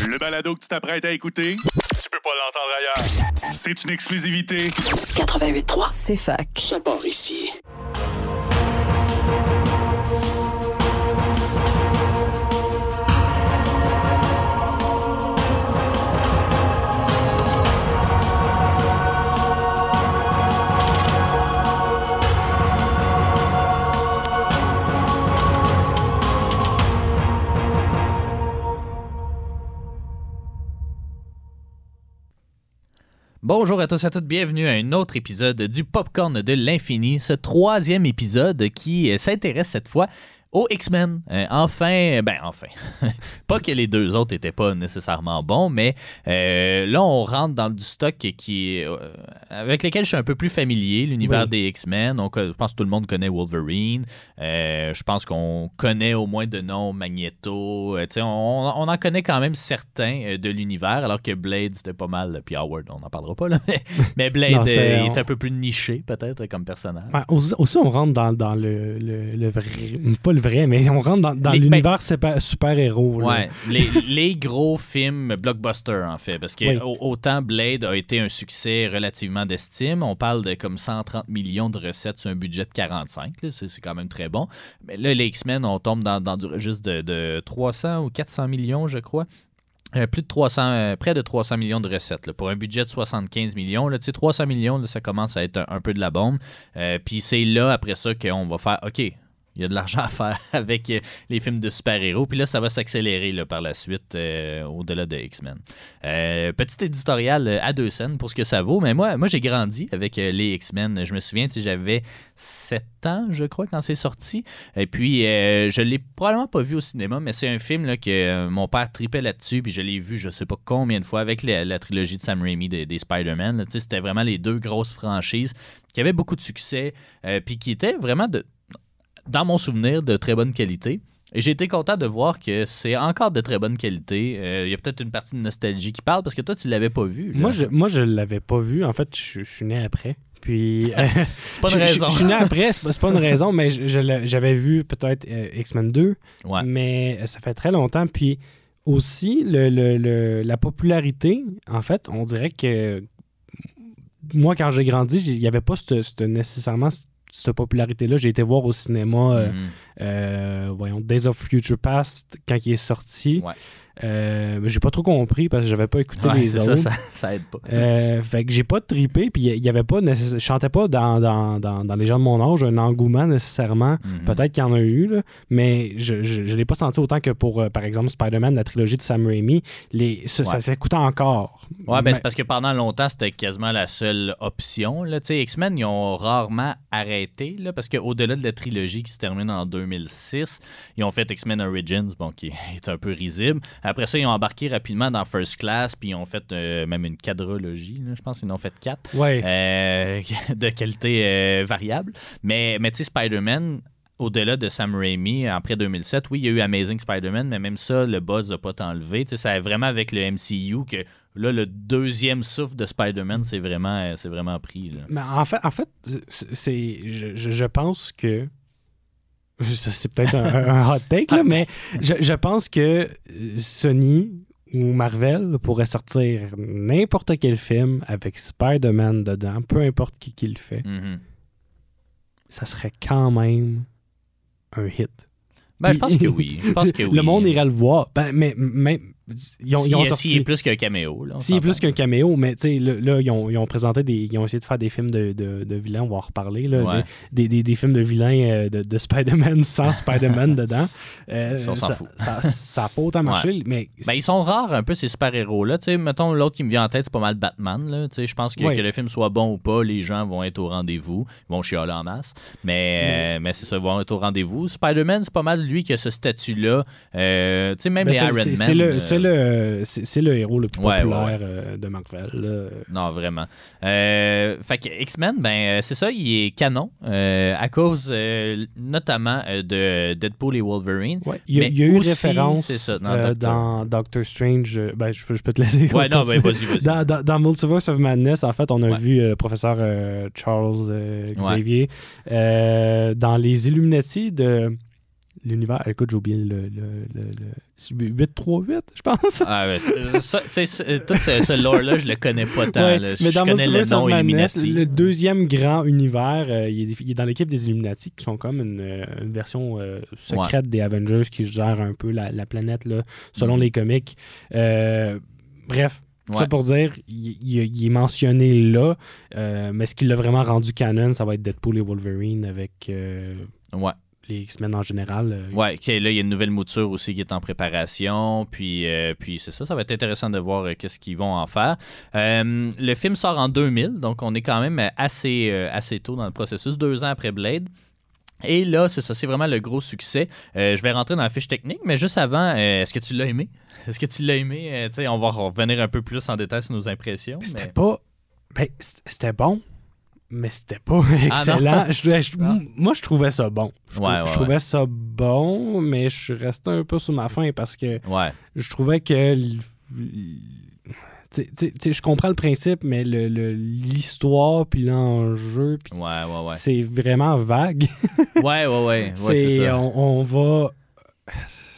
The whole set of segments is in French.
Le balado que tu t'apprêtes à écouter, tu peux pas l'entendre ailleurs. C'est une exclusivité. 88.3, c'est fac. Ça part ici. Bonjour à tous et à toutes, bienvenue à un autre épisode du Popcorn de l'Infini, ce troisième épisode qui s'intéresse cette fois aux X-Men. Enfin, pas que les deux autres n'étaient pas nécessairement bons, mais là, on rentre dans du stock avec lequel je suis un peu plus familier, l'univers des X-Men. Je pense que tout le monde connaît Wolverine. Je pense qu'on connaît au moins de nom Magneto. On en connaît quand même certains de l'univers, alors que Blade, c'était pas mal. Puis Howard, on n'en parlera pas, là, mais Blade est un peu plus niché, peut-être, comme personnage. Ouais, aussi, on rentre dans le vrai... Pas le vrai, mais on rentre dans l'univers super-héros. Ouais, les gros films blockbusters, en fait, parce que autant Blade a été un succès relativement d'estime, on parle de comme 130 millions de recettes sur un budget de 45, là, c'est quand même très bon. Mais là, les X-Men, on tombe dans du registre de 300 ou 400 millions, je crois. Plus de 300, près de 300 millions de recettes. Là, pour un budget de 75 millions, là, 300 millions, là, ça commence à être un peu de la bombe. Puis c'est là, après ça, qu'on va faire « OK ». Il y a de l'argent à faire avec les films de super-héros. Puis là, ça va s'accélérer là, par la suite au-delà de X-Men. Petit éditorial à 2 scènes pour ce que ça vaut. Mais moi j'ai grandi avec les X-Men. Je me souviens, j'avais 7 ans, je crois, quand c'est sorti. Et puis, je l'ai probablement pas vu au cinéma, mais c'est un film là, que mon père tripait là-dessus. Puis je l'ai vu, je sais pas combien de fois, avec la trilogie de Sam Raimi des Spider-Man. Là, c'était vraiment les deux grosses franchises qui avaient beaucoup de succès. Puis qui étaient vraiment dans mon souvenir, de très bonne qualité. Et j'ai été content de voir que c'est encore de très bonne qualité. Il y a peut-être une partie de nostalgie qui parle, parce que toi, tu ne l'avais pas vu. Là. Moi, je l'avais pas vu. En fait, je suis né après. Puis, c'est pas une raison. Je suis né après, c'est pas une raison, mais j'avais vu peut-être X-Men 2, mais ça fait très longtemps. Puis aussi, la popularité, en fait, on dirait que moi, quand j'ai grandi, il n'y avait pas nécessairement cette popularité-là. J'ai été voir au cinéma Days of Future Past quand il est sorti. J'ai pas trop compris parce que j'avais pas écouté les autres. Ça aide pas. Fait que j'ai pas trippé, puis il y avait pas je chantais pas dans les gens de mon âge un engouement nécessairement. Peut-être qu'il y en a eu, là, mais je l'ai pas senti autant que pour, par exemple, Spider-Man, la trilogie de Sam Raimi. Ça s'écoutait encore. Ouais, c'est parce que pendant longtemps, c'était quasiment la seule option. Là. X-Men, ils ont rarement arrêté, là, parce qu'au-delà de la trilogie qui se termine en 2006, ils ont fait X-Men Origins, qui est un peu risible. Après ça, ils ont embarqué rapidement dans First Class, puis ils ont fait même une quadrologie, là, je pense qu'ils en ont fait 4, de qualité variable. Mais tu sais, Spider-Man, au-delà de Sam Raimi, après 2007, oui, il y a eu Amazing Spider-Man, mais même ça, le buzz n'a pas enlevé. Tu sais, c'est vraiment avec le MCU que là, le deuxième souffle de Spider-Man, c'est vraiment pris. Là. Mais en fait je pense que c'est peut-être un hot take, là, mais je pense que Sony ou Marvel pourrait sortir n'importe quel film avec Spider-Man dedans, peu importe qui le fait. Ça serait quand même un hit. Je pense que oui. Le monde irait le voir. Mais ils ont sorti... S'il est plus qu'un caméo. S'il est plus qu'un caméo, mais tu sais, là, ils ont présenté ils ont essayé de faire des films de vilains, on va en reparler, là, des films de vilains de Spider-Man sans Spider-Man dedans. On s'en fout. Ça n'a pas autant marché, mais... ils sont rares un peu, ces super-héros-là. Tu sais, mettons, l'autre qui me vient en tête, c'est pas mal Batman. Là. Tu sais, je pense que le film soit bon ou pas, les gens vont être au rendez-vous. Ils vont chialer en masse. Mais c'est ça, ils vont être au rendez-vous. Spider-Man, c'est pas mal lui qui a ce statut-là. Tu sais, même les Iron Man... C'est le héros le plus populaire de Marvel. Là. Non, vraiment. Fait que X-Men, c'est ça, il est canon à cause notamment de Deadpool et Wolverine. Ouais, il y a eu aussi, référence dans Doctor Strange. Je peux te laisser. Vas-y. Dans Multiverse of Madness, en fait, on a vu le professeur Charles Xavier dans les Illuminati de l'univers. Écoute, j'ai oublié le 838, je pense. Ah, ouais, tout ce lore-là, je le connais pas tant. Ouais, Là. Mais Je dans connais le nom Illuminati. Le deuxième grand univers, il est dans l'équipe des Illuminati, qui sont comme une version secrète des Avengers qui gère un peu la planète, là, selon les comics. Bref. Ouais. Ça pour dire, il est mentionné là, mais ce qui l'a vraiment rendu canon, ça va être Deadpool et Wolverine avec les X-Men en général. Ouais, là, il y a une nouvelle mouture aussi qui est en préparation, puis c'est ça va être intéressant de voir qu'est-ce qu'ils vont en faire. Le film sort en 2000, donc on est quand même assez tôt dans le processus, 2 ans après Blade. Et là, c'est ça, c'est vraiment le gros succès. Je vais rentrer dans la fiche technique, mais juste avant, est-ce que tu l'as aimé? Est-ce que tu l'as aimé? On va revenir un peu plus en détail sur nos impressions. C'était pas... Ben, c'était bon, mais c'était pas excellent. Moi, je trouvais ça bon. Je trouvais ça bon, mais je suis resté un peu sur ma faim parce que je trouvais que... je comprends le principe, mais l'histoire puis l'enjeu, pis c'est vraiment vague. Ouais, c'est ça. On va...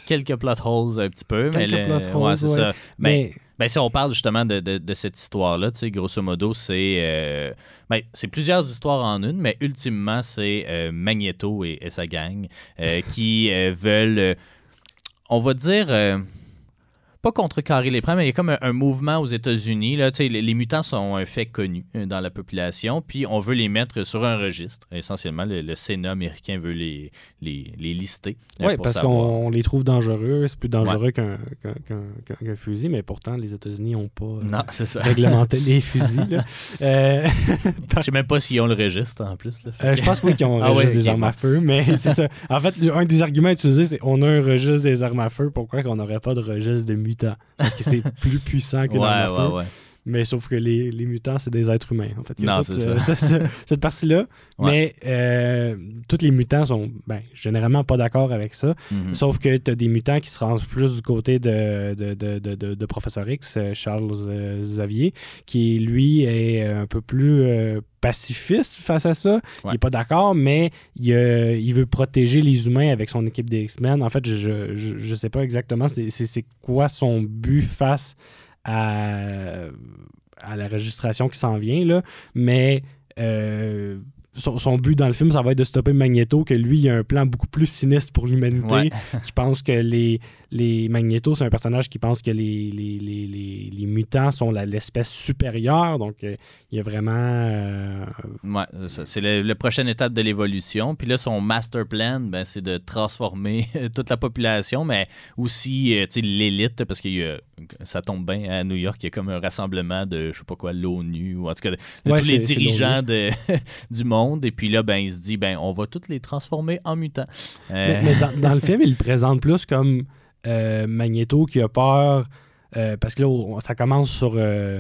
Quelques plot holes un petit peu. C'est ça. Mais si on parle justement de cette histoire-là, grosso modo, c'est plusieurs histoires en une, mais ultimement, c'est Magneto et sa gang qui veulent, on va dire... pas contrecarrer les problèmes, mais il y a comme un mouvement aux États-Unis. Là, les mutants sont un fait connu dans la population, puis on veut les mettre sur un registre. Essentiellement, le Sénat américain veut les lister. Oui, parce qu'on les trouve dangereux. C'est plus dangereux qu'un fusil, mais pourtant, les États-Unis n'ont pas réglementé les fusils. Là. Je sais même pas s'ils ont le registre, en plus. Je pense oui qu'ils ont un registre des armes à feu, mais c'est ça. En fait, un des arguments utilisés, c'est on a un registre des armes à feu, pourquoi qu'on n'aurait pas de registre de mutants? Parce que c'est plus puissant que l'arme à feu. Mais sauf que les mutants, c'est des êtres humains. En fait, il y a cette partie-là. Ouais. Mais tous les mutants sont généralement pas d'accord avec ça. Mm-hmm. Sauf que tu as des mutants qui se rendent plus du côté de Professeur X, Charles Xavier, qui, lui, est un peu plus pacifiste face à ça. Ouais. Il n'est pas d'accord, mais il veut protéger les humains avec son équipe des X-Men. En fait, je sais pas exactement c'est quoi son but face à la registration qui s'en vient, là, mais son but dans le film, ça va être de stopper Magneto, que lui, il a un plan beaucoup plus sinistre pour l'humanité, qui pense que les Magneto, c'est un personnage qui pense que les mutants sont l'espèce supérieure, donc il y a vraiment... c'est la prochaine étape de l'évolution, puis là, son master plan, c'est de transformer toute la population, mais aussi l'élite, parce que ça tombe bien, à New York, il y a comme un rassemblement de, je sais pas quoi, l'ONU, ou en tout cas de tous les dirigeants du monde. Et puis là, il se dit, on va tous les transformer en mutants. Mais dans le film, il le présente plus comme Magneto qui a peur, parce que là, ça commence sur la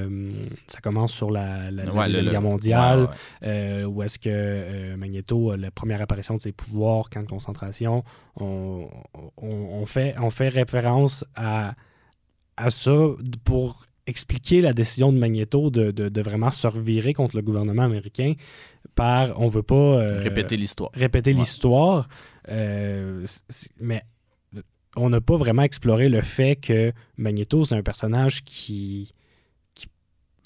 Deuxième Guerre mondiale, où est-ce que Magneto a la première apparition de ses pouvoirs, camp de concentration. On fait référence à ça pour expliquer la décision de Magneto de vraiment se revirer contre le gouvernement américain par on veut pas répéter l'histoire. Mais on n'a pas vraiment exploré le fait que Magneto, c'est un personnage qui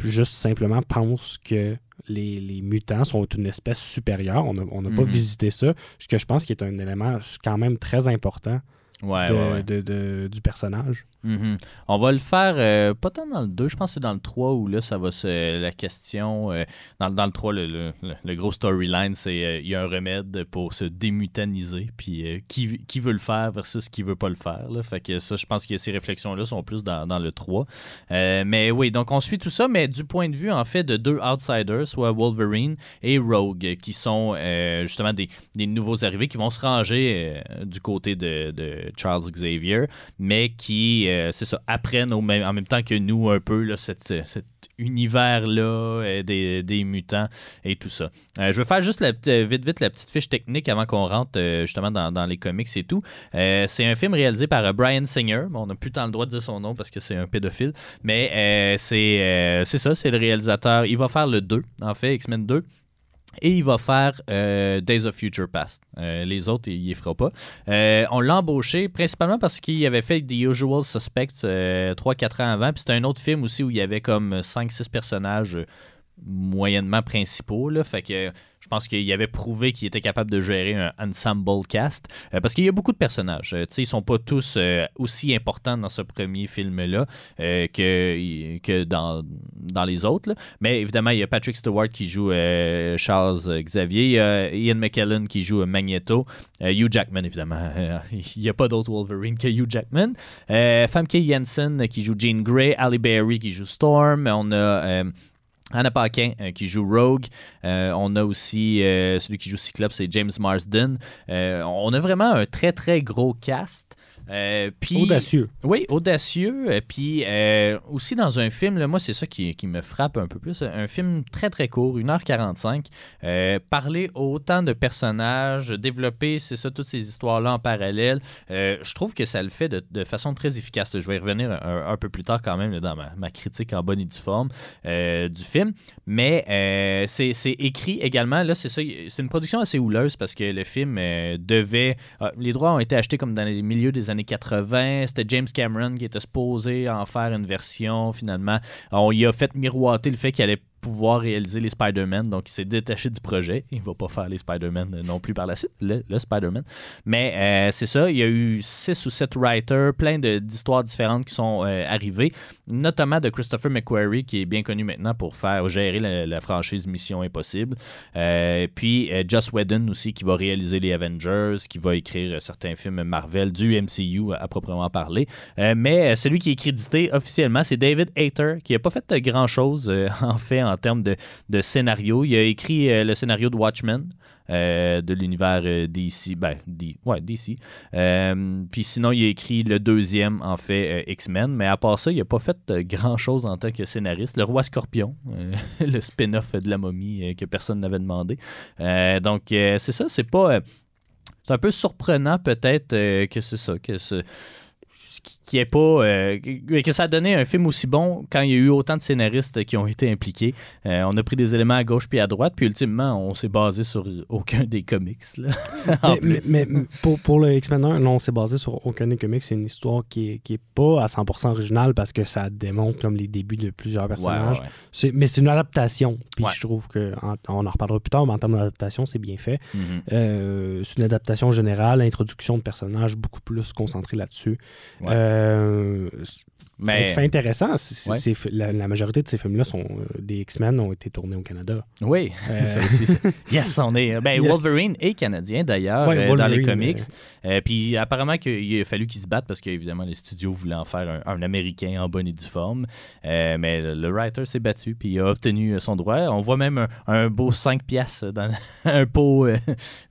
juste simplement pense que les mutants sont une espèce supérieure. On n'a pas visité ça, ce que je pense qui est un élément quand même très important du personnage. Mm-hmm. On va le faire pas tant dans le 2, je pense que c'est dans le 3 où là ça va la question dans le 3 le gros storyline c'est il y a un remède pour se démutaniser puis qui veut le faire versus qui veut pas le faire là. Fait que ça je pense que ces réflexions là sont plus dans le 3 mais oui donc on suit tout ça mais du point de vue en fait de 2 outsiders soit Wolverine et Rogue qui sont justement des nouveaux arrivés qui vont se ranger du côté de Charles Xavier mais qui c'est ça, apprennent en même temps que nous un peu là, cet univers-là des mutants et tout ça. Je vais faire juste vite la petite fiche technique avant qu'on rentre justement dans les comics et tout. C'est un film réalisé par Bryan Singer. Bon, on n'a plus tant le droit de dire son nom parce que c'est un pédophile, mais c'est ça, c'est le réalisateur. Il va faire le 2, en fait, X-Men 2. Et il va faire Days of Future Past. Les autres, il ne les fera pas. On l'a embauché principalement parce qu'il avait fait The Usual Suspects 3-4 ans avant. Puis c'était un autre film aussi où il y avait comme 5-6 personnages moyennement principaux. Là. Fait que je pense qu'il avait prouvé qu'il était capable de gérer un ensemble cast. Parce qu'il y a beaucoup de personnages. Ils ne sont pas tous aussi importants dans ce premier film-là que dans les autres. Là. Mais évidemment, il y a Patrick Stewart qui joue Charles Xavier. Il y a Ian McKellen qui joue Magneto. Hugh Jackman, évidemment. Il n'y a pas d'autre Wolverine que Hugh Jackman. Famke Janssen qui joue Jean Grey. Halle Berry qui joue Storm. On a... Anna Paquin qui joue Rogue. On a aussi celui qui joue Cyclope, c'est James Marsden. On a vraiment un très, très gros cast. Puis, audacieux. Oui, audacieux. Puis aussi dans un film, là, moi, c'est ça qui me frappe un peu plus. Un film très, très court, 1h45. Parler autant de personnages, développer, c'est ça, toutes ces histoires-là en parallèle. Je trouve que ça le fait de façon très efficace. Je vais y revenir un peu plus tard quand même là, dans ma critique en bonne et due forme du film. Mais c'est écrit également. Là, c'est ça. C'est une production assez houleuse parce que le film devait... les droits ont été achetés comme dans les milieux des années 80. C'était James Cameron qui était supposé en faire une version. Finalement, on y a fait miroiter le fait qu'il allait pouvoir réaliser les Spider-Man, donc il s'est détaché du projet. Il ne va pas faire les Spider-Man non plus par la suite, le Spider-Man. Mais c'est ça, il y a eu 6 ou 7 writers, plein d'histoires différentes qui sont arrivées, notamment de Christopher McQuarrie, qui est bien connu maintenant pour gérer la franchise Mission Impossible. Puis Joss Whedon aussi, qui va réaliser les Avengers, qui va écrire certains films Marvel du MCU à proprement parler. Mais celui qui est crédité officiellement, c'est David Hayter, qui n'a pas fait grand-chose, en fait, en termes de scénario. Il a écrit le scénario de Watchmen, de l'univers DC. DC. Puis sinon, il a écrit le deuxième, en fait, X-Men. Mais à part ça, il n'a pas fait grand-chose en tant que scénariste. Le Roi Scorpion, le spin-off de la momie que personne n'avait demandé. Donc, c'est ça. C'est pas... c'est un peu surprenant, peut-être, que c'est ça, que ça a donné un film aussi bon quand il y a eu autant de scénaristes qui ont été impliqués. On a pris des éléments à gauche puis à droite, puis ultimement, on s'est basé sur aucun des comics. Là, mais pour le X-Men 1, non, on s'est basé sur aucun des comics. C'est une histoire qui est pas à 100% originale parce que ça démontre comme les débuts de plusieurs personnages. Ouais. Mais c'est une adaptation. Puis je trouve qu'on en reparlera plus tard, mais en termes d'adaptation, c'est bien fait. Mm-hmm. C'est une adaptation générale, introduction de personnages beaucoup plus concentrée là-dessus. Ouais. Mais c'est intéressant. La majorité de ces films-là sont des X-Men ont été tournés au Canada. Oui, ça aussi. Yes, on est. Yes. Wolverine est canadien d'ailleurs dans les comics. Puis apparemment qu'il a fallu qu'ils se battent parce qu'évidemment les studios voulaient en faire un Américain en bonne et due forme. Mais le writer s'est battu puis il a obtenu son droit. On voit même un beau 5$ dans un pot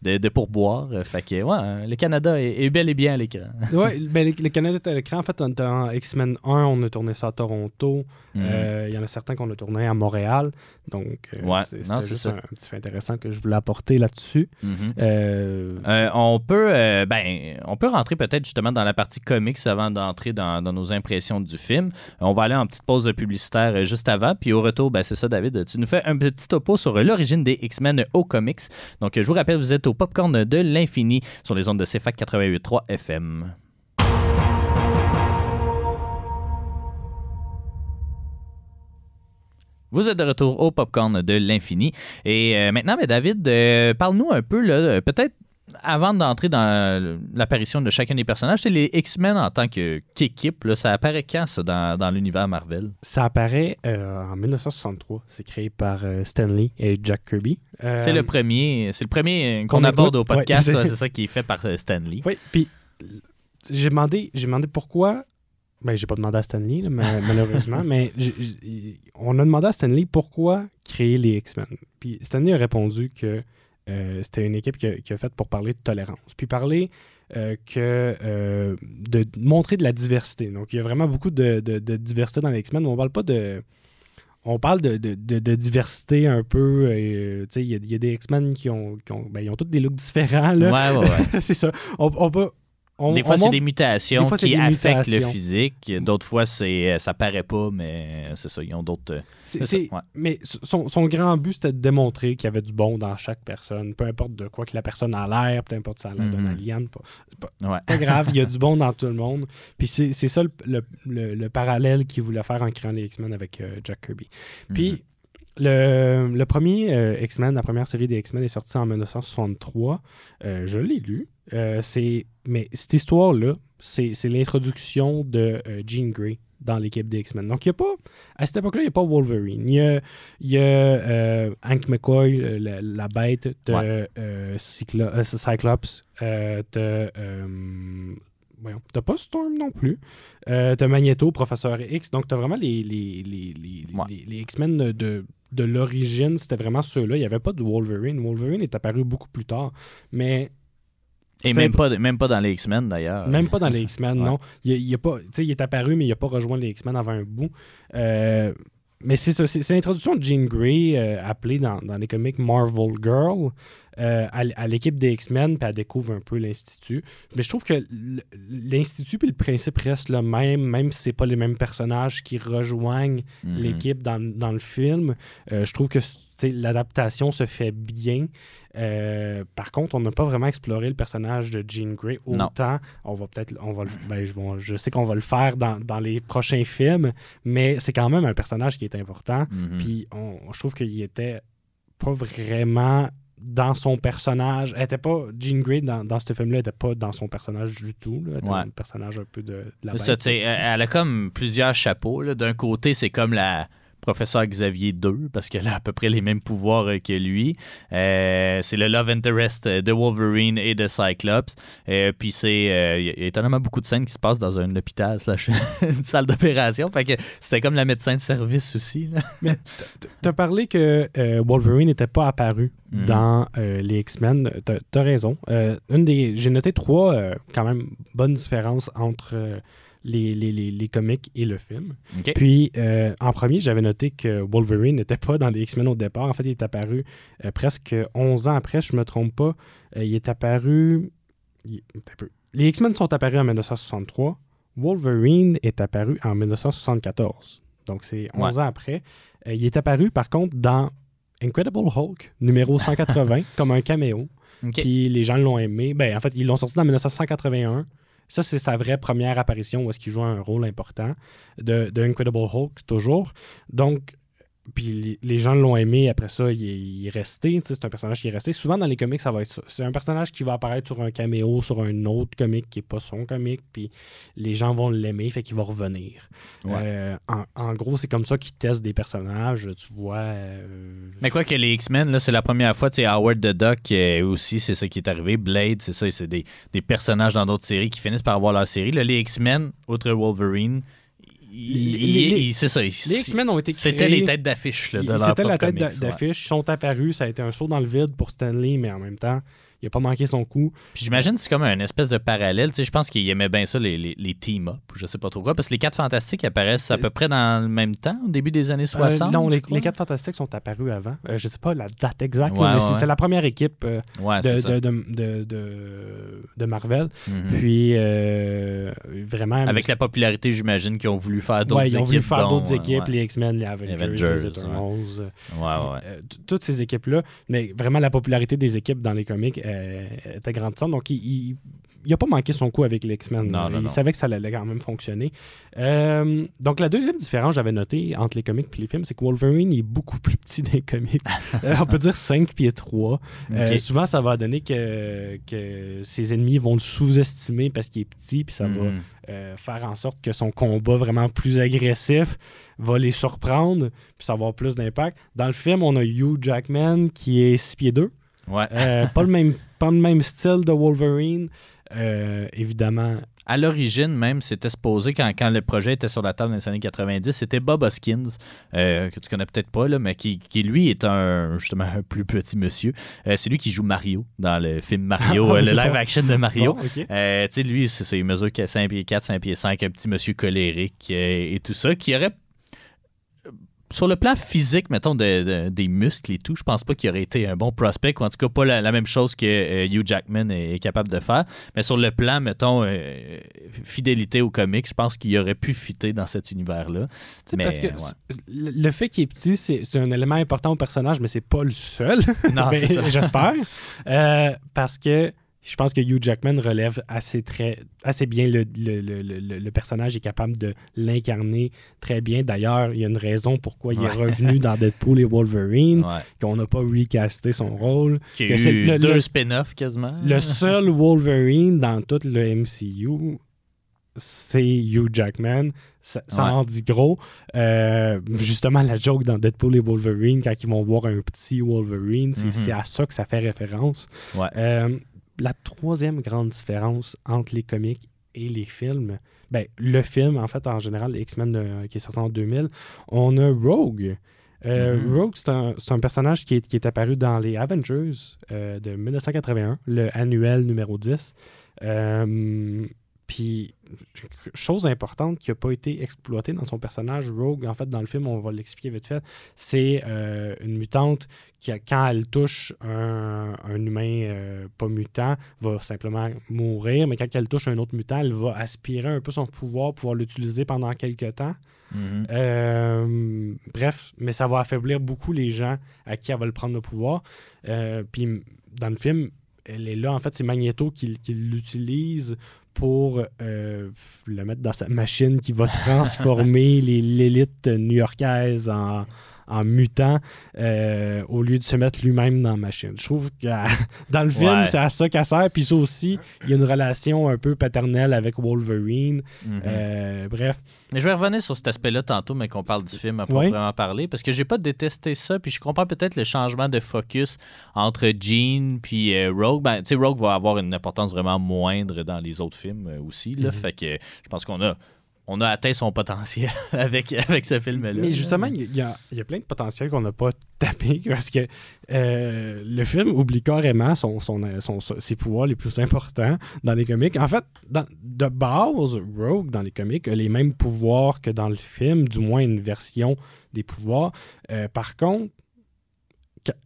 de pourboire. Fait que le Canada est bel et bien à l'écran. Oui, le Canada est à l'écran. En fait, en X-Men 1, on a tourné ça à Toronto. Il y en a certains qu'on a tourné à Montréal. Donc, c'est juste un petit fait intéressant que je voulais apporter là-dessus. On peut rentrer peut-être justement dans la partie comics avant d'entrer dans nos impressions du film. On va aller en petite pause publicitaire juste avant. Puis au retour, c'est ça, David, tu nous fais un petit topo sur l'origine des X-Men aux comics. Donc, je vous rappelle, vous êtes au Popcorn de l'Infini sur les ondes de CFAC 88.3 FM. Vous êtes de retour au Popcorn de l'Infini. Et maintenant, David, parle-nous un peu, là, peut-être avant d'entrer dans l'apparition de chacun des personnages, c'est les X-Men en tant qu'équipe, là, ça apparaît quand, ça, dans l'univers Marvel? Ça apparaît en 1963. C'est créé par Stan Lee et Jack Kirby. C'est le premier qu'on aborde au podcast. C'est ça qui est fait par Stan Lee. Oui, puis j'ai demandé pourquoi... j'ai pas demandé à Stan Lee, là, malheureusement, mais on a demandé à Stan Lee pourquoi créer les X-Men. Puis Stan Lee a répondu que c'était une équipe qui a fait pour parler de tolérance. Puis parler de montrer de la diversité. Donc, il y a vraiment beaucoup de diversité dans les X-Men. On parle pas de... On parle de diversité un peu. Il y a des X-Men qui ont tous des looks différents. Là. Ouais. C'est ça. On peut... Des fois, c'est des mutations qui affectent le physique. D'autres fois, ça paraît pas, mais c'est ça. Ils ont d'autres... Mais son grand but, c'était de démontrer qu'il y avait du bon dans chaque personne. Peu importe de quoi que la personne a l'air, peu importe si elle a l'air d'un alien. Pas grave, il y a du bon dans tout le monde. Puis c'est ça le parallèle qu'il voulait faire en créant les X-Men avec Jack Kirby. Puis le premier X-Men, la première série des X-Men est sortie en 1963. Je l'ai lu. Mais cette histoire-là, c'est l'introduction de Jean Grey dans l'équipe des X-Men. Donc, à cette époque-là, il n'y a pas Wolverine. Il y a Hank McCoy, la bête, Cyclops, t'as pas Storm non plus. T'as Magneto, Professeur X. Donc, t'as vraiment les X-Men de l'origine. C'était vraiment ceux-là. Il n'y avait pas de Wolverine. Wolverine est apparu beaucoup plus tard. Mais... Et même pas dans les X-Men, d'ailleurs. Même pas dans les X-Men, non. Il est apparu, mais il n'a pas rejoint les X-Men avant un bout. Mais c'est ça, c'est l'introduction de Jean Grey, appelée dans les comics Marvel Girl, à l'équipe des X-Men, puis elle découvre un peu l'Institut. Mais je trouve que l'Institut puis le principe restent le même si c'est pas les mêmes personnages qui rejoignent l'équipe dans le film. Je trouve que l'adaptation se fait bien. Par contre, on n'a pas vraiment exploré le personnage de Jean Grey autant. Je sais qu'on va le faire dans les prochains films, mais c'est quand même un personnage qui est important. Puis je trouve qu'il était pas vraiment dans son personnage. Jean Grey dans ce film-là n'était pas dans son personnage du tout. Elle était un personnage un peu de la bête. Ça, elle a comme plusieurs chapeaux. Là. D'un côté, c'est comme la Professeur Xavier II, parce qu'elle a à peu près les mêmes pouvoirs que lui. C'est le love interest de Wolverine et de Cyclops. Puis il y a étonnamment beaucoup de scènes qui se passent dans un hôpital / une salle d'opération. Fait que c'était comme la médecin de service aussi. Là. Mais t'as parlé que Wolverine n'était pas apparu dans les X-Men. T'as raison. J'ai noté 3 quand même bonnes différences entre... les comics et le film. Okay. Puis, en premier, j'avais noté que Wolverine n'était pas dans les X-Men au départ. En fait, il est apparu presque 11 ans après, je ne me trompe pas. Il est apparu... Les X-Men sont apparus en 1963. Wolverine est apparu en 1974. Donc, c'est 11 ans après. Il est apparu, par contre, dans Incredible Hulk, numéro 180, comme un caméo. Okay. Puis, les gens l'ont aimé. En fait, ils l'ont sorti en 1981. Ça, c'est sa vraie première apparition où est-ce qu'il joue un rôle important de Incredible Hulk, toujours. Donc, puis les gens l'ont aimé. Après ça, il est resté. C'est un personnage qui est resté. Souvent, dans les comics, ça va être ça. C'est un personnage qui va apparaître sur un caméo, sur un autre comic qui n'est pas son comic. Puis les gens vont l'aimer, fait qu'il va revenir. En gros, c'est comme ça qu'ils testent des personnages. Tu vois... Mais quoi que les X-Men, là, c'est la première fois. Tu sais, Howard the Duck aussi, c'est ça qui est arrivé. Blade, c'est ça. C'est des personnages dans d'autres séries qui finissent par avoir leur série. Là, les X-Men, outre Wolverine... c'est ça. Les X-Men ont été créés. C'était les têtes d'affiche de leur C'était la tête comics, d'affiche. Ils sont apparus. Ça a été un saut dans le vide pour Stanley, mais en même temps, il n'a pas manqué son coup. Puis j'imagine que c'est comme un espèce de parallèle. Tu sais, je pense qu'il aimait bien ça, les team-up. Je sais pas trop quoi. Parce que les 4 Fantastiques apparaissent à peu près dans le même temps, au début des années 60. Non, les 4 Fantastiques sont apparus avant. Je sais pas la date exacte, mais c'est la première équipe de Marvel. Puis vraiment... Avec la popularité, j'imagine qu'ils ont voulu faire d'autres équipes. Ils ont voulu faire d'autres équipes, les X-Men, les Avengers, les Eternals. Toutes ces équipes-là. Mais vraiment, la popularité des équipes dans les comics était grandissante. Donc, il n'a pas manqué son coup avec les X-Men. Il savait que ça allait quand même fonctionner. Donc, la deuxième différence, j'avais noté entre les comics et les films, c'est que Wolverine est beaucoup plus petit des comics. On peut dire 5 pieds 3. Souvent, ça va donner que ses ennemis vont le sous-estimer parce qu'il est petit, puis ça va faire en sorte que son combat vraiment plus agressif va les surprendre, puis ça va avoir plus d'impact. Dans le film, on a Hugh Jackman qui est 6 pieds 2. Pas le même style de Wolverine, évidemment. À l'origine, même, c'était supposé, quand le projet était sur la table dans les années 90, c'était Bob Hoskins, que tu connais peut-être pas, là, mais qui lui est justement un plus petit monsieur. C'est lui qui joue Mario dans le film Mario, le live-action de Mario. Bon, okay. Tu sais, lui, c'est ça, il mesure 5 pieds 4, 5 pieds 5, un petit monsieur colérique et tout ça, qui aurait sur le plan physique, mettons, des muscles et tout, je pense pas qu'il aurait été un bon prospect, ou en tout cas pas la même chose que Hugh Jackman est capable de faire. Mais sur le plan, mettons, fidélité au comics, je pense qu'il aurait pu fitter dans cet univers-là. Mais, parce que le fait qu'il est petit, c'est un élément important au personnage, mais c'est pas le seul. Non, c'est ça. J'espère. Parce que je pense que Hugh Jackman relève assez bien le personnage, est capable de l'incarner très bien. D'ailleurs, il y a une raison pourquoi il est revenu dans Deadpool et Wolverine, qu'on n'a pas recasté son rôle. Qu'il y a eu deux spin-offs quasiment. Le seul Wolverine dans tout le MCU, c'est Hugh Jackman. Ça en dit gros. Justement, la joke dans Deadpool et Wolverine, quand ils vont voir un petit Wolverine, c'est à ça que ça fait référence. La troisième grande différence entre les comics et les films, le film, en fait, en général, X-Men qui est sorti en 2000, on a Rogue. Rogue, c'est un personnage qui est apparu dans les Avengers de 1981, le annuel numéro 10. Puis, chose importante qui n'a pas été exploitée dans son personnage, Rogue, en fait, dans le film, on va l'expliquer vite fait, c'est une mutante qui, quand elle touche un humain pas mutant, va simplement mourir, mais quand elle touche un autre mutant, elle va aspirer un peu son pouvoir, pouvoir l'utiliser pendant quelques temps. Bref, mais ça va affaiblir beaucoup les gens à qui elle va le prendre le pouvoir. Puis, dans le film, elle est là, en fait, c'est Magneto qui l'utilise pour le mettre dans sa machine qui va transformer l'élite new-yorkaise en mutant au lieu de se mettre lui-même dans la machine. Je trouve que dans le film, c'est à ça qu'elle sert. Puis ça aussi, il y a une relation un peu paternelle avec Wolverine. Bref. Mais je vais revenir sur cet aspect-là tantôt, mais qu'on parle du film à proprement parler, parce que j'ai pas détesté ça, puis je comprends peut-être le changement de focus entre Jean puis Rogue. Tu sais, Rogue va avoir une importance vraiment moindre dans les autres films aussi, là, fait que je pense qu'on a atteint son potentiel avec ce film-là. Mais justement, il y a plein de potentiel qu'on n'a pas tapé parce que le film oublie carrément ses pouvoirs les plus importants dans les comics. En fait, de base, Rogue, dans les comics, a les mêmes pouvoirs que dans le film, du moins une version des pouvoirs. Par contre,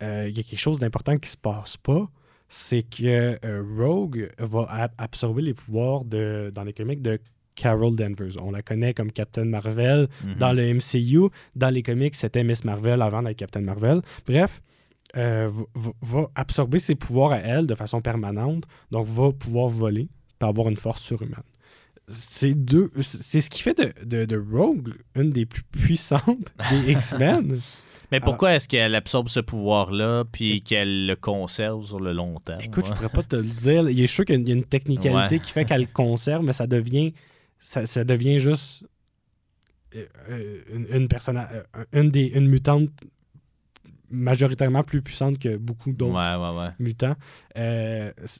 il y a quelque chose d'important qui se passe pas, c'est que Rogue va absorber les pouvoirs dans les comics de Carol Danvers. On la connaît comme Captain Marvel dans le MCU. Dans les comics, c'était Miss Marvel avant d'être Captain Marvel. Bref, va absorber ses pouvoirs à elle de façon permanente, donc va pouvoir voler et avoir une force surhumaine. C'est ce qui fait de Rogue une des plus puissantes des X-Men. Mais pourquoi est-ce qu'elle absorbe ce pouvoir-là puis qu'elle le conserve sur le long terme? Écoute, je pourrais pas te le dire. Il est sûr qu'il y a une technicalité qui fait qu'elle le conserve, mais ça devient juste une mutante majoritairement plus puissante que beaucoup d'autres mutants.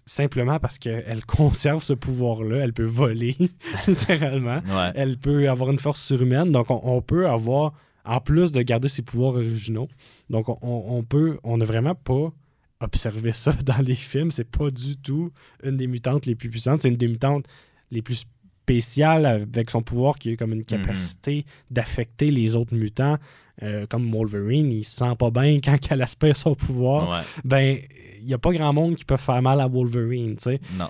Simplement parce qu'elle conserve ce pouvoir-là. Elle peut voler, littéralement. Elle peut avoir une force surhumaine. Donc, on peut avoir, en plus de garder ses pouvoirs originaux, donc on n'a vraiment pas observé ça dans les films. C'est pas du tout une des mutantes les plus puissantes. C'est une des mutantes les plus spécial avec son pouvoir qui a comme une capacité d'affecter les autres mutants, comme Wolverine, il se sent pas bien quand elle aspire son pouvoir. Ben, il n'y a pas grand monde qui peut faire mal à Wolverine, tu sais. Non,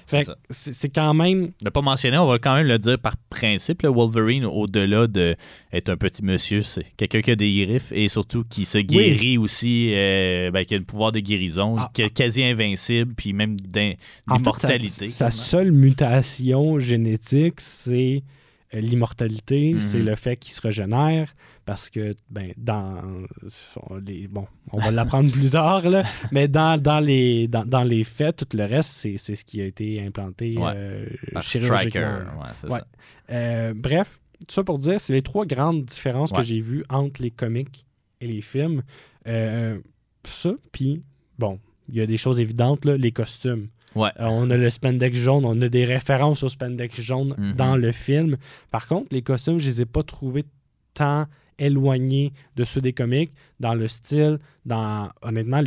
c'est quand même... De pas mentionner, on va quand même le dire par principe, le Wolverine, au-delà d'être un petit monsieur, c'est quelqu'un qui a des griffes et surtout qui se guérit aussi, qui a le pouvoir de guérison, qui est quasi invincible, puis même d'immortalité. Sa seule mutation génétique, c'est l'immortalité, c'est le fait qu'il se régénère, parce que, on va l'apprendre plus tard, là, mais dans les faits, tout le reste, c'est ce qui a été implanté par Stryker. C'est ça. Bref, tout ça pour dire, c'est les trois grandes différences que j'ai vues entre les comics et les films. Ça, puis, il y a des choses évidentes, là, les costumes. On a le spandex jaune, on a des références au spandex jaune dans le film. Par contre, les costumes, je les ai pas trouvés tant éloignés de ceux des comics, dans le style, honnêtement,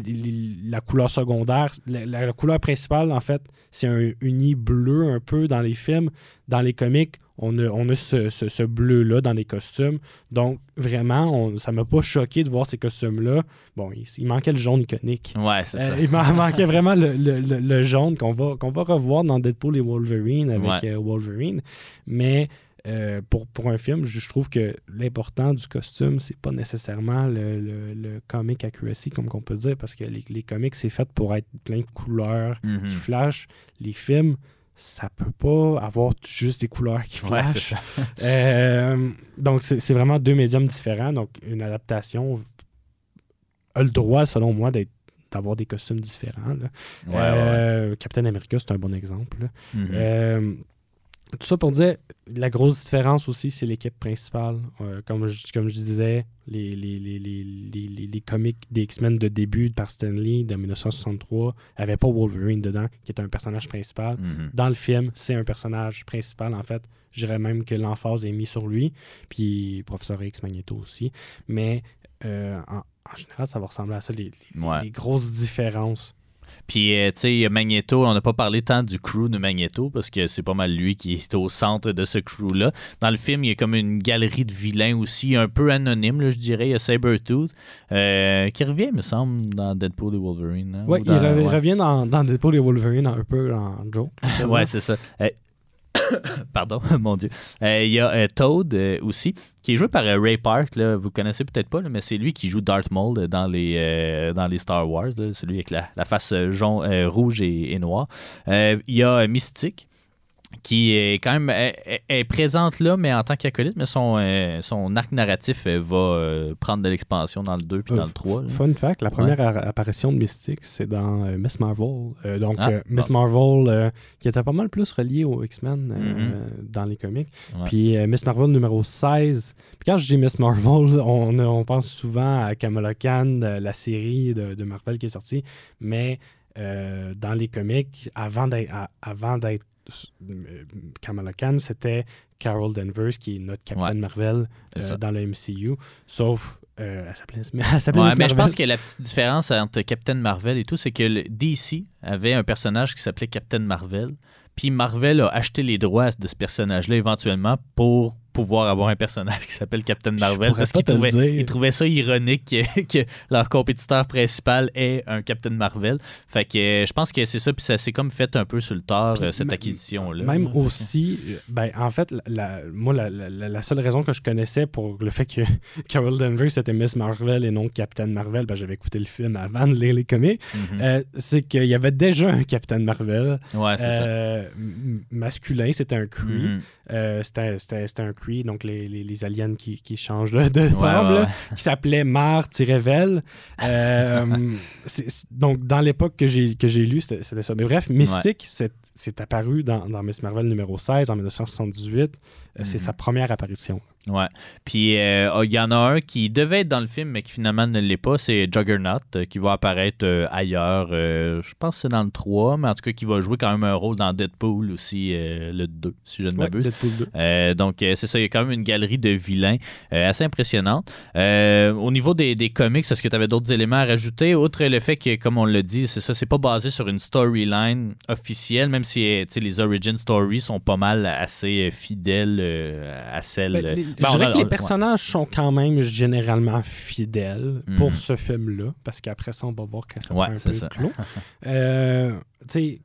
la couleur secondaire, la couleur principale, en fait, c'est un uni bleu un peu dans les films. Dans les comics, on a ce bleu-là dans les costumes. Donc, vraiment, ça m'a pas choqué de voir ces costumes-là. Bon, il manquait le jaune iconique. Ouais, c'est ça. Il manquait vraiment le jaune qu'on va revoir dans Deadpool et Wolverine avec Wolverine. Mais pour un film, je trouve que l'important du costume, c'est pas nécessairement le comic accuracy, comme on peut dire, parce que les comics, c'est fait pour être plein de couleurs qui flashent. Les films, ça peut pas avoir juste des couleurs qui flashent. Ouais, c'est ça. Donc, c'est vraiment deux médiums différents. Donc, une adaptation a le droit, selon moi, d'avoir des costumes différents. Là. Captain America, c'est un bon exemple. Tout ça pour dire, la grosse différence aussi, c'est l'équipe principale. Comme je disais, les comics des X-Men de début par Stan Lee de 1963 n'avaient pas Wolverine dedans, qui est un personnage principal. Dans le film, c'est un personnage principal, en fait. Je dirais même que l'emphase est mise sur lui, puis Professeur X, Magneto aussi. Mais en général, ça va ressembler à ça, les grosses différences. Puis, tu sais, Magneto, on n'a pas parlé tant du crew de Magneto parce que c'est pas mal lui qui est au centre de ce crew-là. Dans le film, il y a comme une galerie de vilains aussi, un peu anonyme, là, je dirais. Il y a Sabretooth qui revient, me semble, dans Deadpool et Wolverine. Oui, il revient dans Deadpool et Wolverine un peu en joke. Ouais, c'est ça. Pardon, mon Dieu. Il y a Toad aussi, qui est joué par Ray Park. Là, vous connaissez peut-être pas, là, mais c'est lui qui joue Darth Maul dans les Star Wars. Là, celui avec la face rouge et noire. Il y a Mystique, qui est quand même est présente là, mais en tant qu'acolyte, mais son arc narratif va prendre de l'expansion dans le 2 puis dans le 3. Là. Fun fact, la première apparition de Mystique, c'est dans Miss Marvel. Miss Marvel, qui était pas mal plus reliée aux X-Men dans les comics. Ouais. Puis Miss Marvel numéro 16. Puis quand je dis Miss Marvel, on pense souvent à Kamala Khan, la série de Marvel qui est sortie, mais dans les comics, avant d'être Kamala Khan, c'était Carol Danvers qui est notre Captain Marvel dans le MCU, sauf elle s'appelait Miss Marvel. Mais je pense que la petite différence entre Captain Marvel et tout, c'est que le DC avait un personnage qui s'appelait Captain Marvel, puis Marvel a acheté les droits de ce personnage-là éventuellement pour pouvoir avoir un personnage qui s'appelle Captain Marvel parce qu'ils trouvaient ça ironique que leur compétiteur principal est un Captain Marvel. Fait que je pense que c'est ça, puis ça s'est comme fait un peu sur le tard, cette acquisition-là. Même aussi, en fait, moi, la seule raison que je connaissais pour le fait que Carol Danvers c'était Miss Marvel et non Captain Marvel, j'avais écouté le film avant de lire les comics, c'est qu'il y avait déjà un Captain Marvel masculin, c'était un Kree. C'était un Kree, donc les aliens qui changent de forme, qui s'appelait Mare-Vel. Donc, dans l'époque que j'ai lu, c'était ça. Mais bref, Mystique, c'est apparu dans Miss Marvel numéro 16 en 1978. C'est sa première apparition. Ouais. Puis, il y en a un qui devait être dans le film, mais qui finalement ne l'est pas. C'est Juggernaut, qui va apparaître ailleurs. Je pense que c'est dans le 3, mais en tout cas, qui va jouer quand même un rôle dans Deadpool aussi, le 2, si je ne m'abuse. Deadpool 2. Donc, c'est ça. Il y a quand même une galerie de vilains assez impressionnante. Au niveau des comics, est-ce que tu avais d'autres éléments à rajouter? Outre le fait que, comme on l'a dit, c'est ça, c'est pas basé sur une storyline officielle, même si les origin stories sont pas mal assez fidèles à celles... Je dirais que les personnages sont quand même généralement fidèles pour ce film-là, parce qu'après ça, on va voir que ça va un peu de clos.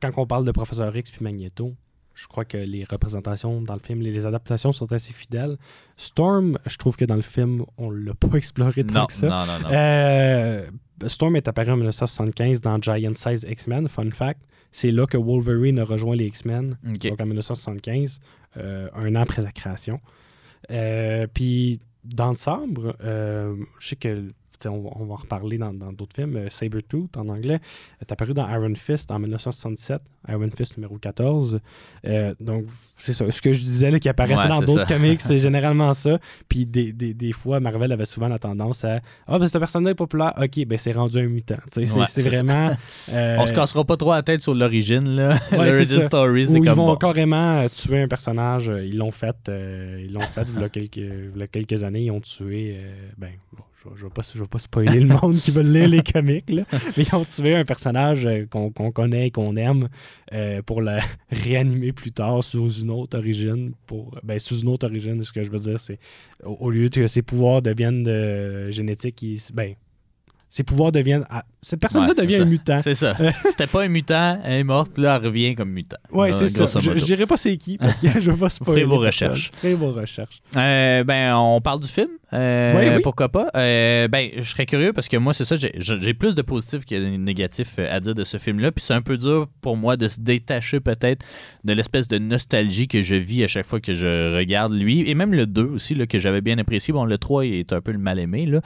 Quand on parle de Professeur X puis Magneto, je crois que les représentations dans le film, les adaptations sont assez fidèles. Storm, je trouve que dans le film, on l'a pas exploré tant que ça. Non. Storm est apparu en 1975 dans Giant Size X-Men, fun fact. C'est là que Wolverine a rejoint les X-Men, donc en 1975, un an après sa création. Puis dans le sabre, je sais que on va en reparler dans d'autres films. Sabretooth en anglais est apparu dans Iron Fist en 1977, Iron Fist numéro 14. Donc c'est ça, ce que je disais là, qui apparaissait dans d'autres comics, c'est généralement ça. Puis des fois, Marvel avait souvent la tendance à ce personnage est populaire, ok, c'est rendu un mutant. C'est vraiment. On se cassera pas trop la tête sur l'origine, là. L'origin story, c'est comme. Ils vont carrément tuer un personnage. Ils l'ont fait il y a quelques années, ils ont tué. je vais pas spoiler le monde qui veut lire les comics, là, mais ils ont tué un personnage qu'on connaît et qu'on aime pour le réanimer plus tard sous une autre origine. Sous une autre origine, ce que je veux dire, c'est au lieu que ses pouvoirs deviennent génétiques, ses pouvoirs deviennent... cette personne-là devient un mutant. C'est ça. C'était pas un mutant, elle est morte, puis là, elle revient comme mutant. Oui, c'est ça. Je dirais pas c'est qui, parce que je veux pas spoiler. Faites vos recherches. Faites vos recherches. On parle du film. Oui. Pourquoi pas? Je serais curieux, parce que moi, c'est ça, j'ai plus de positifs que de négatifs à dire de ce film-là, puis c'est un peu dur pour moi de se détacher peut-être de l'espèce de nostalgie que je vis à chaque fois que je regarde lui, et même le 2 aussi, là, que j'avais bien apprécié. Bon, le 3 est un peu le mal-aimé, là.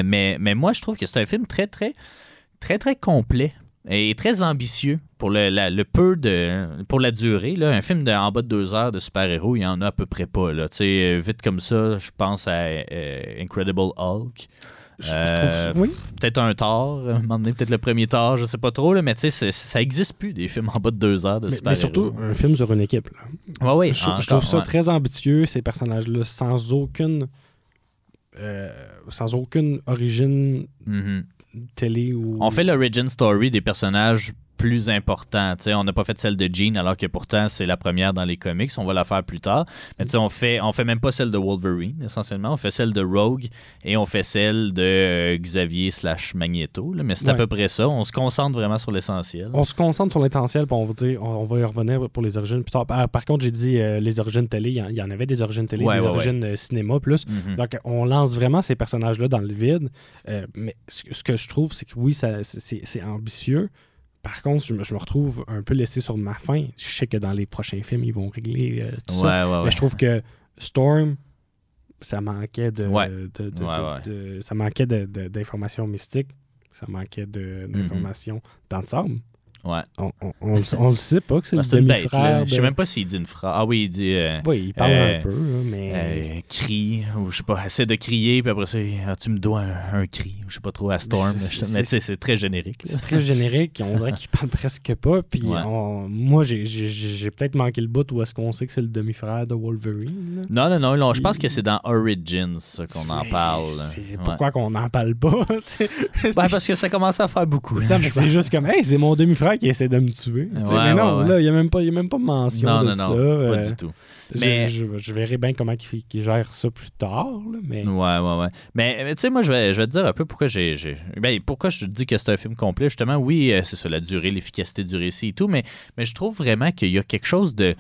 Mais moi, je trouve que c'est un film très, très, très, très complet et très ambitieux pour pour la durée. Là. Un film en bas de 2 heures de super-héros, il y en a à peu près pas. Là. Vite comme ça, je pense à Incredible Hulk. Oui. Peut-être un Thor, à un moment donné, peut-être le premier Thor, je sais pas trop, là, mais ça existe plus des films en bas de 2 heures de super-héros. Mais surtout un film sur une équipe. Là. Ouais, je trouve ça très ambitieux, ces personnages-là, sans aucune origine télé ou... On fait l'origin story des personnages plus importants. T'sais, on n'a pas fait celle de Jean, alors que pourtant, c'est la première dans les comics. On va la faire plus tard. Mais on fait même pas celle de Wolverine, essentiellement. On fait celle de Rogue et on fait celle de Xavier / Magneto. Là. Mais c'est à peu près ça. On se concentre vraiment sur l'essentiel. On se concentre sur l'essentiel, puis on va y revenir pour les origines plus tard. Par contre, j'ai dit les origines télé. Il y en avait des origines télé, des origines cinéma plus. Mm-hmm. Donc, on lance vraiment ces personnages-là dans le vide. Mais ce que je trouve, c'est que oui, c'est ambitieux. Par contre, je me retrouve un peu laissé sur ma faim. Je sais que dans les prochains films, ils vont régler tout ça. Mais je trouve que Storm, ça manquait ça manquait d'informations mystiques. Ça manquait d'informations dans le sable. Ouais. On le sait pas que c'est le demi-frère. Je sais même pas s'il dit une phrase. Ah oui, il dit... oui, il parle un peu, mais... crie, ou je sais pas, essaie de crier, puis après ça, tu me dois un cri, je sais pas trop, à Storm. Mais tu sais, c'est très générique. C'est très générique, on dirait qu'il parle presque pas, puis moi, j'ai peut-être manqué le bout où est-ce qu'on sait que c'est le demi-frère de Wolverine. Là. Non, je pense que c'est dans Origins qu'on en parle. Pourquoi qu'on n'en parle pas? Parce que ça commence à faire beaucoup. Non, mais c'est juste comme, hey, c'est mon demi-frère qui essaie de me tuer. Mais non, là, il n'y a même pas mention de ça. Non, pas du tout. Mais je verrai bien comment il gère ça plus tard. Là, mais... Ouais. Mais tu sais, moi, je vais te dire un peu pourquoi pourquoi je dis que c'est un film complet. Justement, oui, c'est ça, la durée, l'efficacité du récit et tout, mais je trouve vraiment qu'il y a quelque chose de...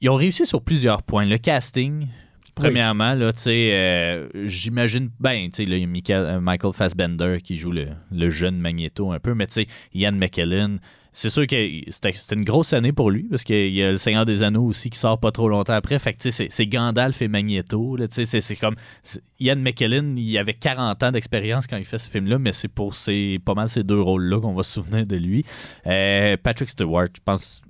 Ils ont réussi sur plusieurs points. Le casting... Premièrement, là, tu sais, j'imagine, tu sais, il y a Michael Fassbender qui joue le jeune Magneto un peu, mais tu sais, Ian McKellen, c'est sûr que c'était une grosse année pour lui, parce qu'il y a Le Seigneur des Anneaux aussi qui sort pas trop longtemps après, fait que tu sais, c'est Gandalf et Magneto, là, tu sais, c'est comme, Ian McKellen, il avait 40 ans d'expérience quand il fait ce film-là, mais c'est pour pas mal ces 2 rôles-là qu'on va se souvenir de lui. Patrick Stewart, je pense...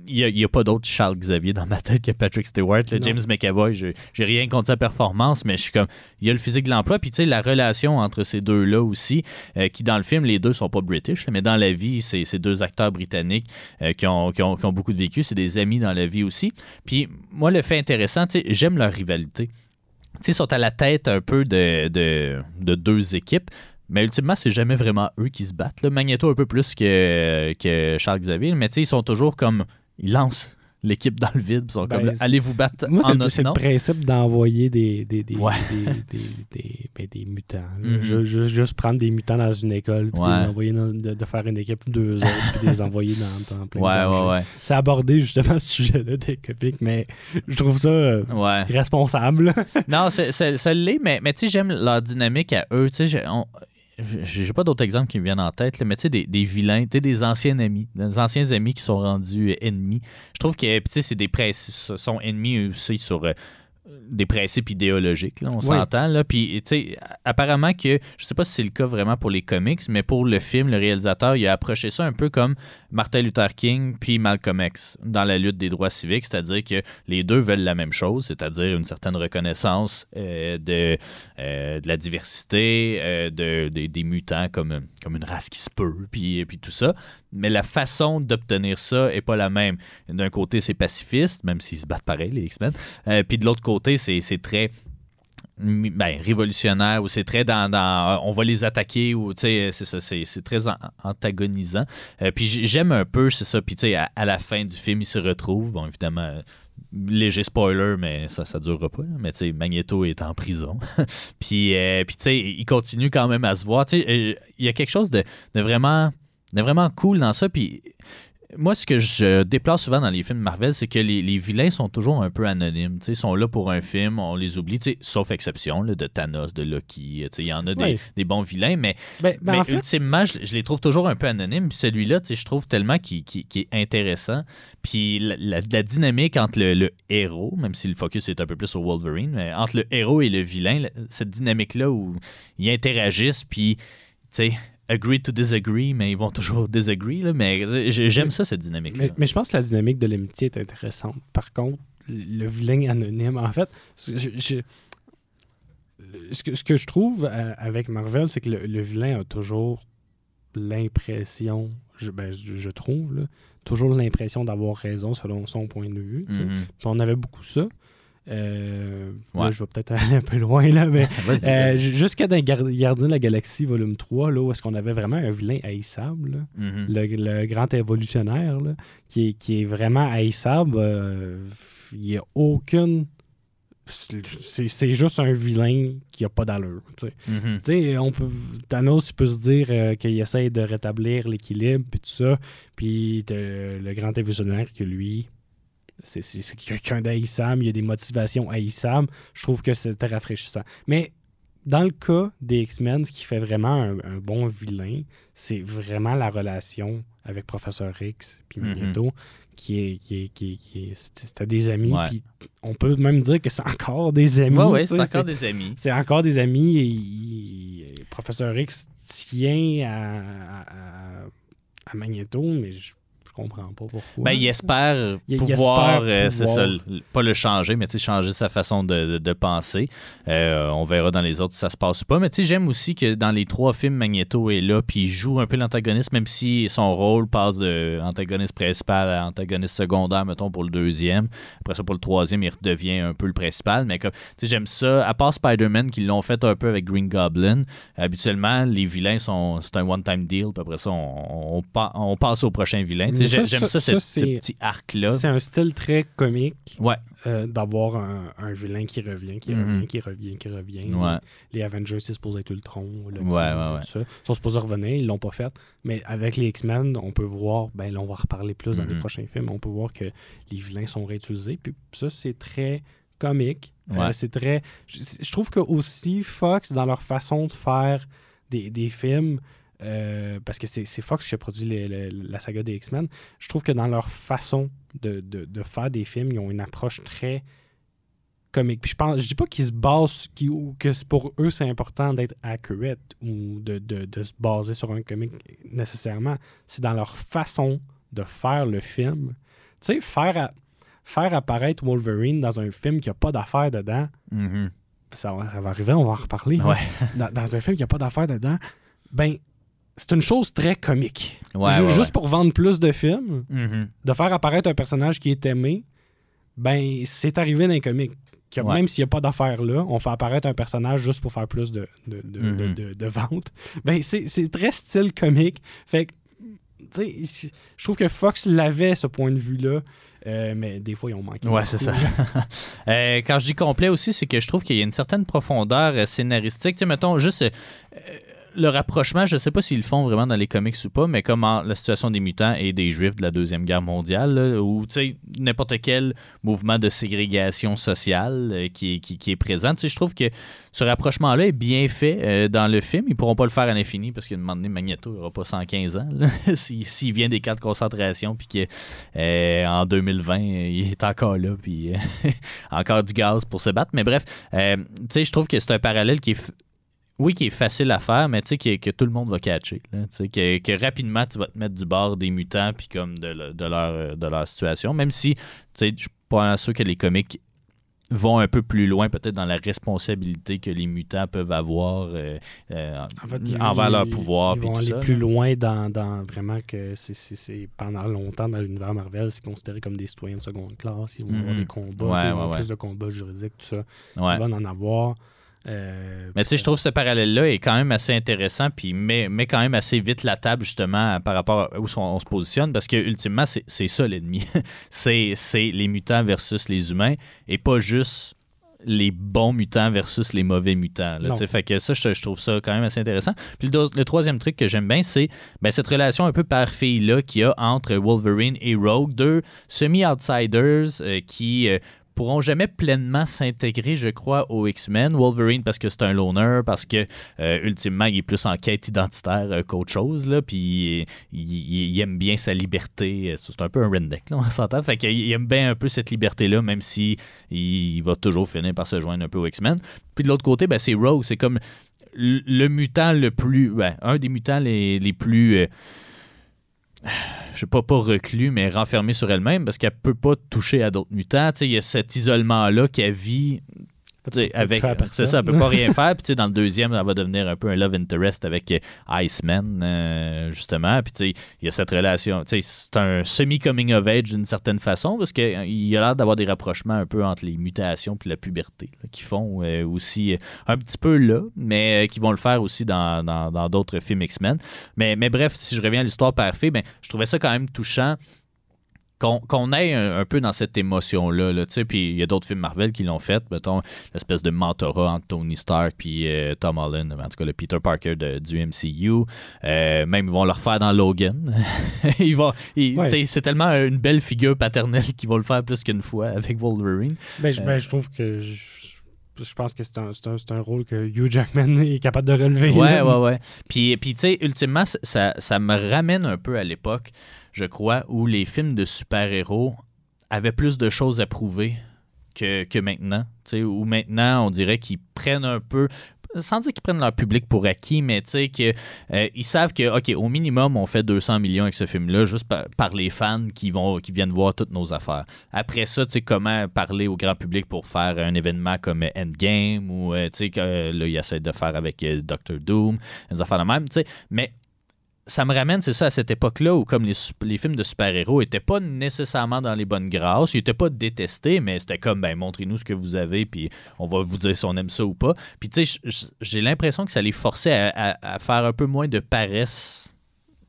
Il n'y a pas d'autre Charles Xavier dans ma tête que Patrick Stewart. James McAvoy, j'ai rien contre sa performance, mais je suis comme, il y a le physique de l'emploi. Puis tu sais, la relation entre ces deux-là aussi, qui dans le film, les deux sont pas british, mais dans la vie, c'est 2 acteurs britanniques qui ont beaucoup de vécu. C'est des amis dans la vie aussi. Puis moi, le fait intéressant, tu sais, j'aime leur rivalité. Tu sais, ils sont à la tête un peu de 2 équipes. Mais ultimement, c'est jamais vraiment eux qui se battent. Là. Magneto un peu plus que Charles Xavier, mais tu sais, ils sont toujours comme... Ils lancent l'équipe dans le vide, ils sont comme allez vous battre en notre nom. C'est le principe d'envoyer des mutants. Juste prendre des mutants dans une école, puis les envoyer de faire une équipe 2 autres, puis les envoyer dans plein de dangers. C'est abordé justement ce sujet-là des comics, mais je trouve ça irresponsable. Non, ça l'est, mais tu sais, j'aime leur dynamique à eux. Tu sais, j'ai pas d'autres exemples qui me viennent en tête, là, mais tu sais, des vilains, tu sais, des anciens amis qui sont rendus ennemis. Je trouve que, tu sais, c'est des principes, sont ennemis aussi sur des principes idéologiques, là, on s'entend, là. Puis, tu sais, apparemment que, je sais pas si c'est le cas vraiment pour les comics, mais pour le film, le réalisateur, il a approché ça un peu comme Martin Luther King puis Malcolm X dans la lutte des droits civiques, c'est-à-dire que les deux veulent la même chose, c'est-à-dire une certaine reconnaissance de la diversité, des mutants comme une race qui se peut, puis tout ça. Mais la façon d'obtenir ça est pas la même. D'un côté, c'est pacifiste, même s'ils se battent pareil, les X-Men. Puis de l'autre côté, c'est très révolutionnaire, ou c'est très dans on va les attaquer, ou c'est ça, c'est très antagonisant. Puis j'aime un peu, c'est ça. Puis à la fin du film, ils se retrouvent. Bon, évidemment, léger spoiler, mais ça ne durera pas. Là. Mais Magneto est en prison. Puis il continue quand même à se voir. Il y a quelque chose de vraiment cool dans ça. Puis moi, ce que je déplore souvent dans les films Marvel, c'est que les vilains sont toujours un peu anonymes. Ils sont là pour un film, on les oublie, sauf exception là, de Thanos, de Loki. Il y en a des bons vilains, mais en fait, ultimement, je les trouve toujours un peu anonymes. Puis celui-là, je trouve tellement qu'il est intéressant. Puis la dynamique entre le héros, même si le focus est un peu plus sur Wolverine, mais entre le héros et le vilain, cette dynamique-là où ils interagissent, puis agree to disagree, mais ils vont toujours disagree. Là, mais j'aime ça, cette dynamique-là. Mais je pense que la dynamique de l'amitié est intéressante. Par contre, le vilain anonyme, en fait, ce que je trouve avec Marvel, c'est que le vilain a toujours l'impression, je trouve, là, toujours l'impression d'avoir raison selon son point de vue. Mm-hmm. Puis on avait beaucoup ça. Là, je vais peut-être aller un peu loin, là, mais vas-y. Jusqu'à dans Gardiens de la Galaxie volume 3, là, où est-ce qu'on avait vraiment un vilain haïssable, là, le grand évolutionnaire, là, qui est vraiment haïssable. Il n'y a aucune... C'est juste un vilain qui n'a pas d'allure. Thanos, il peut se dire qu'il essaie de rétablir l'équilibre, puis tout ça, puis le grand évolutionnaire que lui... C'est quelqu'un d'haïssable, il y a des motivations haïssables. Je trouve que c'était rafraîchissant. Mais dans le cas des X-Men, ce qui fait vraiment un bon vilain, c'est vraiment la relation avec Professeur X puis Magneto, c'était des amis. Puis on peut même dire que c'est encore des amis. Oui, c'est encore des amis. C'est encore des amis et Professeur X tient à Magneto, mais je comprends pas pourquoi. Il espère pouvoir. C'est ça, pas le changer, mais changer sa façon de penser. On verra dans les autres si ça se passe ou pas. Mais j'aime aussi que dans les 3 films, Magneto est là, puis il joue un peu l'antagoniste, même si son rôle passe de antagoniste principal à antagoniste secondaire, mettons, pour le 2e. Après ça, pour le 3e, il redevient un peu le principal. Mais j'aime ça. À part Spider-Man, qui l'ont fait un peu avec Green Goblin, habituellement, les vilains c'est un one-time deal, puis après ça, on passe au prochain vilain. J'aime ça, ce petit arc-là. C'est un style très comique d'avoir un vilain qui revient. Ouais. Les Avengers, c'est supposé être Ultron. Ouais. Tout ça. Ils sont supposés revenir, ils l'ont pas fait. Mais avec les X-Men, on peut voir, là, on va reparler plus dans les prochains films, on peut voir que les vilains sont réutilisés. Puis ça, c'est très comique. C'est très... Je trouve que aussi Fox, dans leur façon de faire des films... parce que c'est Fox qui a produit la saga des X-Men. Je trouve que dans leur façon de faire des films, ils ont une approche très comique. Puis je dis pas qu'ils se basent, que pour eux c'est important d'être accurate ou de se baser sur un comique nécessairement. C'est dans leur façon de faire le film. Tu sais, faire apparaître Wolverine dans un film qui n'a pas d'affaires dedans, ça va arriver, on va en reparler. Ouais. Dans un film qui n'a pas d'affaires dedans, c'est une chose très comique. Juste pour vendre plus de films, de faire apparaître un personnage qui est aimé, c'est arrivé dans les comics. Même s'il n'y a pas d'affaires là, on fait apparaître un personnage juste pour faire plus de ventes. C'est très style comique. Fait que, je trouve que Fox l'avait, ce point de vue-là. Mais des fois, ils ont manqué. Ouais, c'est ça. Quand je dis complet aussi, c'est que je trouve qu'il y a une certaine profondeur scénaristique. Mettons, juste... le rapprochement, je ne sais pas s'ils le font vraiment dans les comics ou pas, mais comme la situation des mutants et des Juifs de la Deuxième Guerre mondiale, là, ou n'importe quel mouvement de ségrégation sociale qui est présent. Je trouve que ce rapprochement-là est bien fait dans le film. Ils ne pourront pas le faire à l'infini parce qu'à un moment donné, Magneto n'aura pas 115 ans. S'il vient des camps de concentration puis qu'en 2020, il est encore là puis encore du gaz pour se battre. Mais bref, je trouve que c'est un parallèle qui est facile à faire, mais que tout le monde va catcher. Là, que rapidement, tu vas te mettre du bord des mutants puis comme de leur situation. Même si je suis pas sûr que les comics vont un peu plus loin peut-être dans la responsabilité que les mutants peuvent avoir envers leur pouvoir. Ils vont aller plus loin dans vraiment que c'est pendant longtemps dans l'univers Marvel, c'est considéré comme des citoyens de seconde classe. Ils vont avoir des combats, plus de combats juridiques, tout ça. Ils vont en avoir. Mais tu sais, je trouve que ce parallèle-là est quand même assez intéressant, puis met quand même assez vite la table, justement, par rapport à où on se positionne, parce que ultimement, c'est ça l'ennemi. c'est les mutants versus les humains, et pas juste les bons mutants versus les mauvais mutants. Là, fait que ça, je trouve ça quand même assez intéressant. Puis le troisième truc que j'aime bien, c'est cette relation un peu père-fille-là qu'il y a entre Wolverine et Rogue, deux semi-outsiders qui pourront jamais pleinement s'intégrer, je crois, aux X-Men. Wolverine parce que c'est un loner, parce que ultimement, il est plus en quête identitaire qu'autre chose, là, puis il aime bien sa liberté. C'est un peu un redneck, là, on s'entend. Fait qu'il aime bien un peu cette liberté-là, même si il va toujours finir par se joindre un peu aux X-Men. Puis de l'autre côté, c'est Rogue. C'est comme le mutant le plus... un des mutants les plus... je sais pas reclus, mais renfermée sur elle-même parce qu'elle peut pas toucher à d'autres mutants. Il y a cet isolement-là qu'elle vit avec. C'est ça, elle peut pas rien faire. Puis dans le deuxième, elle va devenir un peu un love interest avec Iceman, justement. Puis il y a cette relation. C'est un semi-coming of age d'une certaine façon parce qu'il a l'air d'avoir des rapprochements un peu entre les mutations et la puberté là, qui font aussi un petit peu là, mais qui vont le faire aussi dans d'autres films X-Men. Mais bref, si je reviens à l'histoire parfaite, je trouvais ça quand même touchant qu'on aille un peu dans cette émotion-là. Là, puis il y a d'autres films Marvel qui l'ont fait. Mettons, l'espèce de mentorat entre Tony Stark puis Tom Holland, en tout cas le Peter Parker du MCU. Même ils vont le refaire dans Logan. C'est tellement une belle figure paternelle qu'ils vont le faire plus qu'une fois avec Wolverine. Je trouve que... Je pense que c'est un rôle que Hugh Jackman est capable de relever. Ouais. Puis tu sais, ultimement, ça me ramène un peu à l'époque, je crois, où les films de super-héros avaient plus de choses à prouver que maintenant. Tu sais, où maintenant, on dirait qu'ils prennent un peu... Sans dire qu'ils prennent leur public pour acquis, mais tu sais qu'ils savent que, OK, au minimum, on fait 200 millions avec ce film-là, juste par les fans qui viennent voir toutes nos affaires. Après ça, tu sais, comment parler au grand public pour faire un événement comme Endgame ou, tu sais, que là, ils essaient de faire avec Doctor Doom, des affaires de même, tu sais. Mais ça me ramène, c'est ça, à cette époque-là où comme les films de super-héros n'étaient pas nécessairement dans les bonnes grâces, ils n'étaient pas détestés, mais c'était comme, montrez-nous ce que vous avez, puis on va vous dire si on aime ça ou pas. Puis tu sais, j'ai l'impression que ça les forçait à faire un peu moins de paresse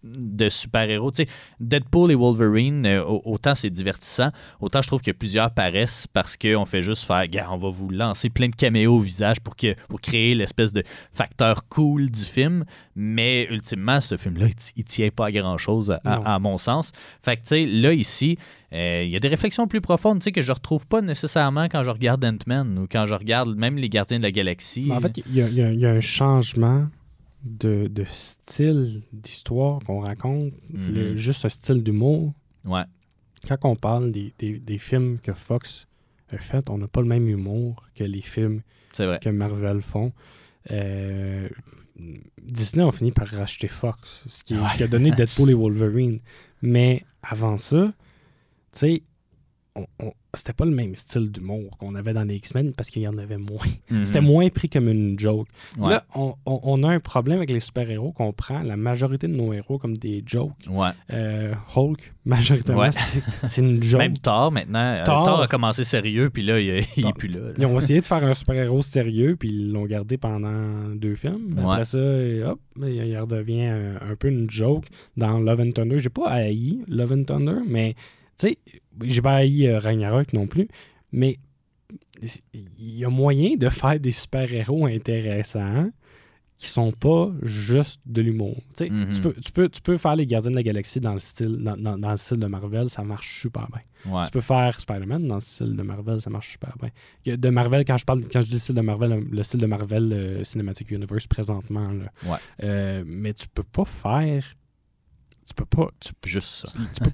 de super-héros. Tu sais, Deadpool et Wolverine, autant c'est divertissant, autant je trouve qu'il y a plusieurs paresses parce qu'on fait juste faire, on va vous lancer plein de caméos au visage pour créer l'espèce de facteur cool du film, mais ultimement, ce film-là, il tient pas à grand-chose à mon sens. Fait que, tu sais, là, ici, il y a des réflexions plus profondes, tu sais, que je retrouve pas nécessairement quand je regarde Ant-Man ou quand je regarde même les Gardiens de la Galaxie. Mais en fait, il y a un changement de style d'histoire qu'on raconte, juste un style d'humour. Ouais. Quand on parle des films que Fox a fait, on n'a pas le même humour que les films que Marvel font. Disney a fini par racheter Fox, ce qui a donné Deadpool et Wolverine. Mais avant ça, tu sais, c'était pas le même style d'humour qu'on avait dans les X-Men parce qu'il y en avait moins. C'était moins pris comme une joke. Ouais. Là, on a un problème avec les super-héros qu'on prend la majorité de nos héros comme des jokes. Ouais. Hulk, majoritairement, c'est une joke. Même Thor, maintenant. Thor a commencé sérieux, puis là, il est plus là. Ils ont essayé de faire un super-héros sérieux, puis ils l'ont gardé pendant 2 films. Après ça, hop, il redevient un peu une joke. Dans Love and Thunder, j'ai pas haï Love and Thunder, mais tu sais, j'ai pas haï Ragnarok non plus, mais il y a moyen de faire des super-héros intéressants qui sont pas juste de l'humour. Tu sais, tu peux faire les Gardiens de la Galaxie dans le style de Marvel, ça marche super bien. Ouais. Tu peux faire Spider-Man dans le style de Marvel, ça marche super bien. De Marvel, quand je dis style de Marvel, le style de Marvel Cinematic Universe présentement. Là. Mais tu peux pas faire... Tu peux pas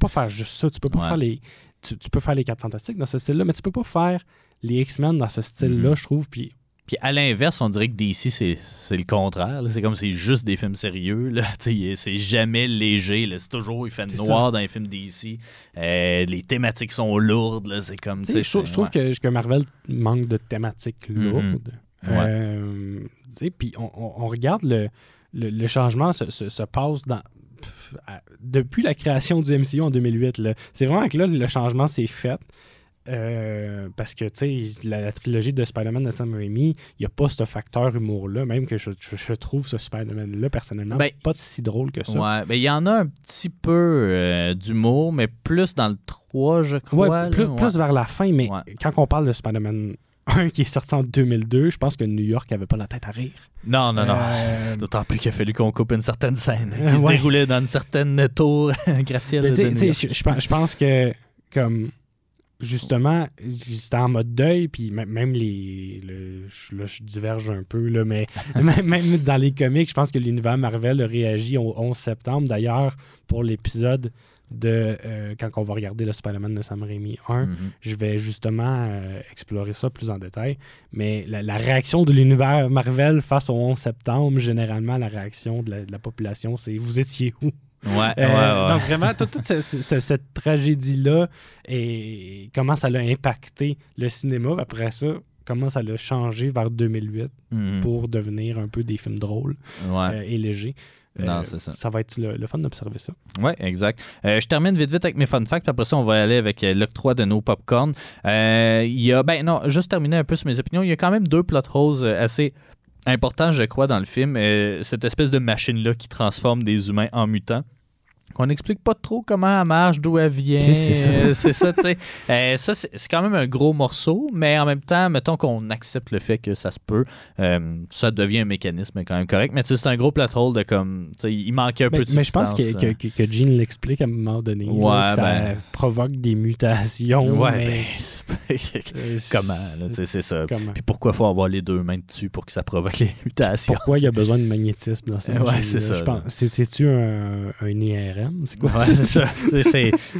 faire juste ça. Tu peux pas faire les... Tu peux faire les 4 Fantastiques dans ce style-là, mais tu peux pas faire les X-Men dans ce style-là, je trouve. Puis Puis à l'inverse, on dirait que DC, c'est le contraire. Là. C'est comme c'est juste des films sérieux. Là. C'est jamais léger. Là. C'est toujours, il fait noir dans les films DC. Les thématiques sont lourdes. Là. C'est comme, je trouve que Marvel manque de thématiques lourdes. Puis on regarde le changement se passe depuis la création du MCU en 2008. Là. C'est vraiment que là, le changement s'est fait. Parce que, tu sais, la trilogie de Spider-Man de Sam Raimi, il n'y a pas ce facteur humour-là, même que je trouve ce Spider-Man-là, personnellement, pas si drôle que ça. Ouais, il y en a un petit peu d'humour, mais plus dans le 3, je crois. Plus vers la fin, mais quand on parle de Spider-Man 1 qui est sorti en 2002, je pense que New York n'avait pas la tête à rire. Non. D'autant plus qu'il a fallu qu'on coupe une certaine scène qui se déroulait dans une certaine tour gratte-ciel. Je pense que, comme... Justement, c'était en mode deuil, puis même là, je diverge un peu, là, mais même dans les comics, je pense que l'univers Marvel a réagi au 11 septembre. D'ailleurs, pour l'épisode de quand on va regarder le Spider-Man de Sam Raimi 1, je vais justement explorer ça plus en détail. Mais la réaction de l'univers Marvel face au 11 septembre, généralement, la réaction de la population, c'est « Vous étiez où? » Donc vraiment, toute cette tragédie-là et comment ça l'a impacté le cinéma, après ça, comment ça l'a changé vers 2008 pour devenir un peu des films drôles et légers. Non, c'est ça. Ça va être le fun d'observer ça. Oui, exact. Je termine vite avec mes fun facts, puis après ça, on va aller avec l'octroi de nos popcorn. Juste terminer un peu sur mes opinions, il y a quand même 2 plot holes assez importants, je crois, dans le film. Cette espèce de machine-là qui transforme des humains en mutants. On n'explique pas trop comment elle marche, d'où elle vient. C'est ça, tu sais. Ça, c'est quand même un gros morceau, mais en même temps, mettons qu'on accepte le fait que ça se peut, ça devient un mécanisme quand même correct. Mais c'est un gros plot hole de comme, tu sais, il manquait un peu de substance. Mais je pense que Jean l'explique à un moment donné. Que ça provoque des mutations. Comment, là, c'est ça. Puis pourquoi il faut avoir les 2 mains dessus pour que ça provoque les mutations? Pourquoi il y a besoin de magnétisme dans cette machine? C'est ça. C'est-tu un IRM? C'est quoi? C'est ça.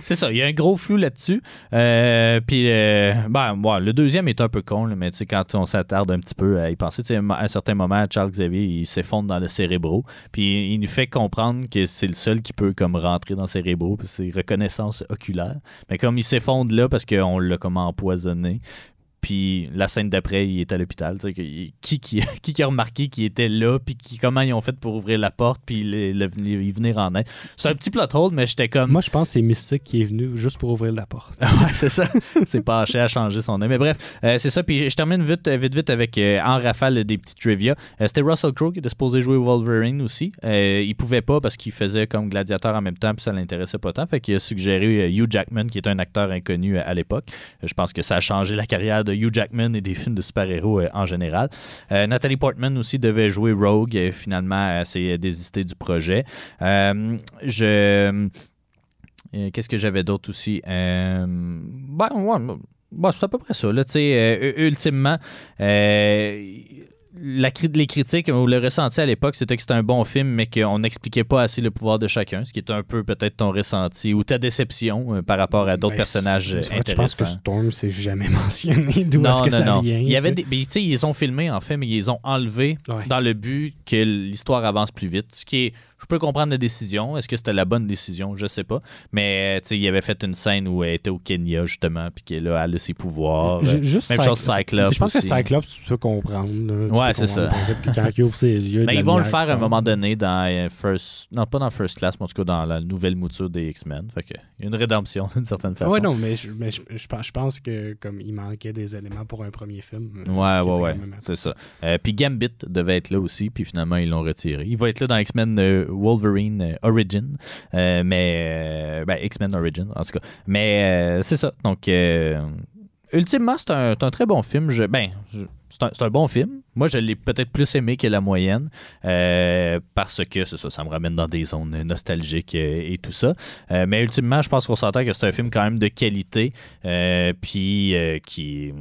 C'est ça. Il y a un gros flou là-dessus. Puis, le deuxième est un peu con, là, mais quand on s'attarde un petit peu à y penser, à un certain moment, Charles Xavier, il s'effondre dans le cérébro. Puis, il nous fait comprendre que c'est le seul qui peut comme rentrer dans le cérébro. Puis, c'est reconnaissance oculaire. Mais comme il s'effondre là parce qu'on l'a comme empoisonné. Puis la scène d'après, il est à l'hôpital. Qui a remarqué qu'il était là, puis comment ils ont fait pour ouvrir la porte, puis il venir en aide. C'est un petit plot hole, mais j'étais comme... Moi, je pense que c'est Mystique qui est venu juste pour ouvrir la porte. Ouais, c'est ça. C'est penché à changer son nom. Mais bref, c'est ça. Puis je termine vite avec en rafale des petits trivia. C'était Russell Crowe qui était supposé jouer Wolverine aussi. Il pouvait pas parce qu'il faisait comme gladiateur en même temps, puis ça l'intéressait pas tant. Fait qu'il a suggéré Hugh Jackman, qui est un acteur inconnu à l'époque. Je pense que ça a changé la carrière de Hugh Jackman et des films de super-héros en général. Nathalie Portman aussi devait jouer Rogue. Finalement, elle s'est désistée du projet. Qu'est-ce que j'avais d'autre aussi? C'est à peu près ça. Là, ultimement, les critiques ou le ressenti à l'époque, c'était que c'était un bon film, mais qu'on n'expliquait pas assez le pouvoir de chacun, ce qui est un peu peut-être ton ressenti ou ta déception par rapport à d'autres personnages intéressants. Je pense que Storm, c'est jamais mentionné d'où est-ce que ça vient. Il y avait ils ont filmé, en fait, mais ils ont enlevé dans le but que l'histoire avance plus vite, ce qui est... Je peux comprendre la décision. Est-ce que c'était la bonne décision? Je sais pas. Mais il avait fait une scène où elle était au Kenya, justement, puis qu'elle a ses pouvoirs. Même chose Cyclops. Je pense que Cyclops, tu peux comprendre. Ouais, c'est ça. Quand il ouvre ses yeux, ils vont le faire à un moment donné dans Non, pas dans First Class, mais en tout cas dans la nouvelle mouture des X-Men. Fait que il y a une rédemption, d'une certaine façon. Ouais, non, mais je pense que comme il manquait des éléments pour un premier film. Ouais. C'est ça. Puis Gambit devait être là aussi, puis finalement, ils l'ont retiré. Il va être là dans X-Men Wolverine Origin, X-Men Origin en tout cas. Mais c'est ça. Donc, ultimement, c'est un très bon film. C'est un bon film. Moi, je l'ai peut-être plus aimé que la moyenne parce que ça me ramène dans des zones nostalgiques et tout ça. Mais ultimement, je pense qu'on s'entend que c'est un film quand même de qualité puis qui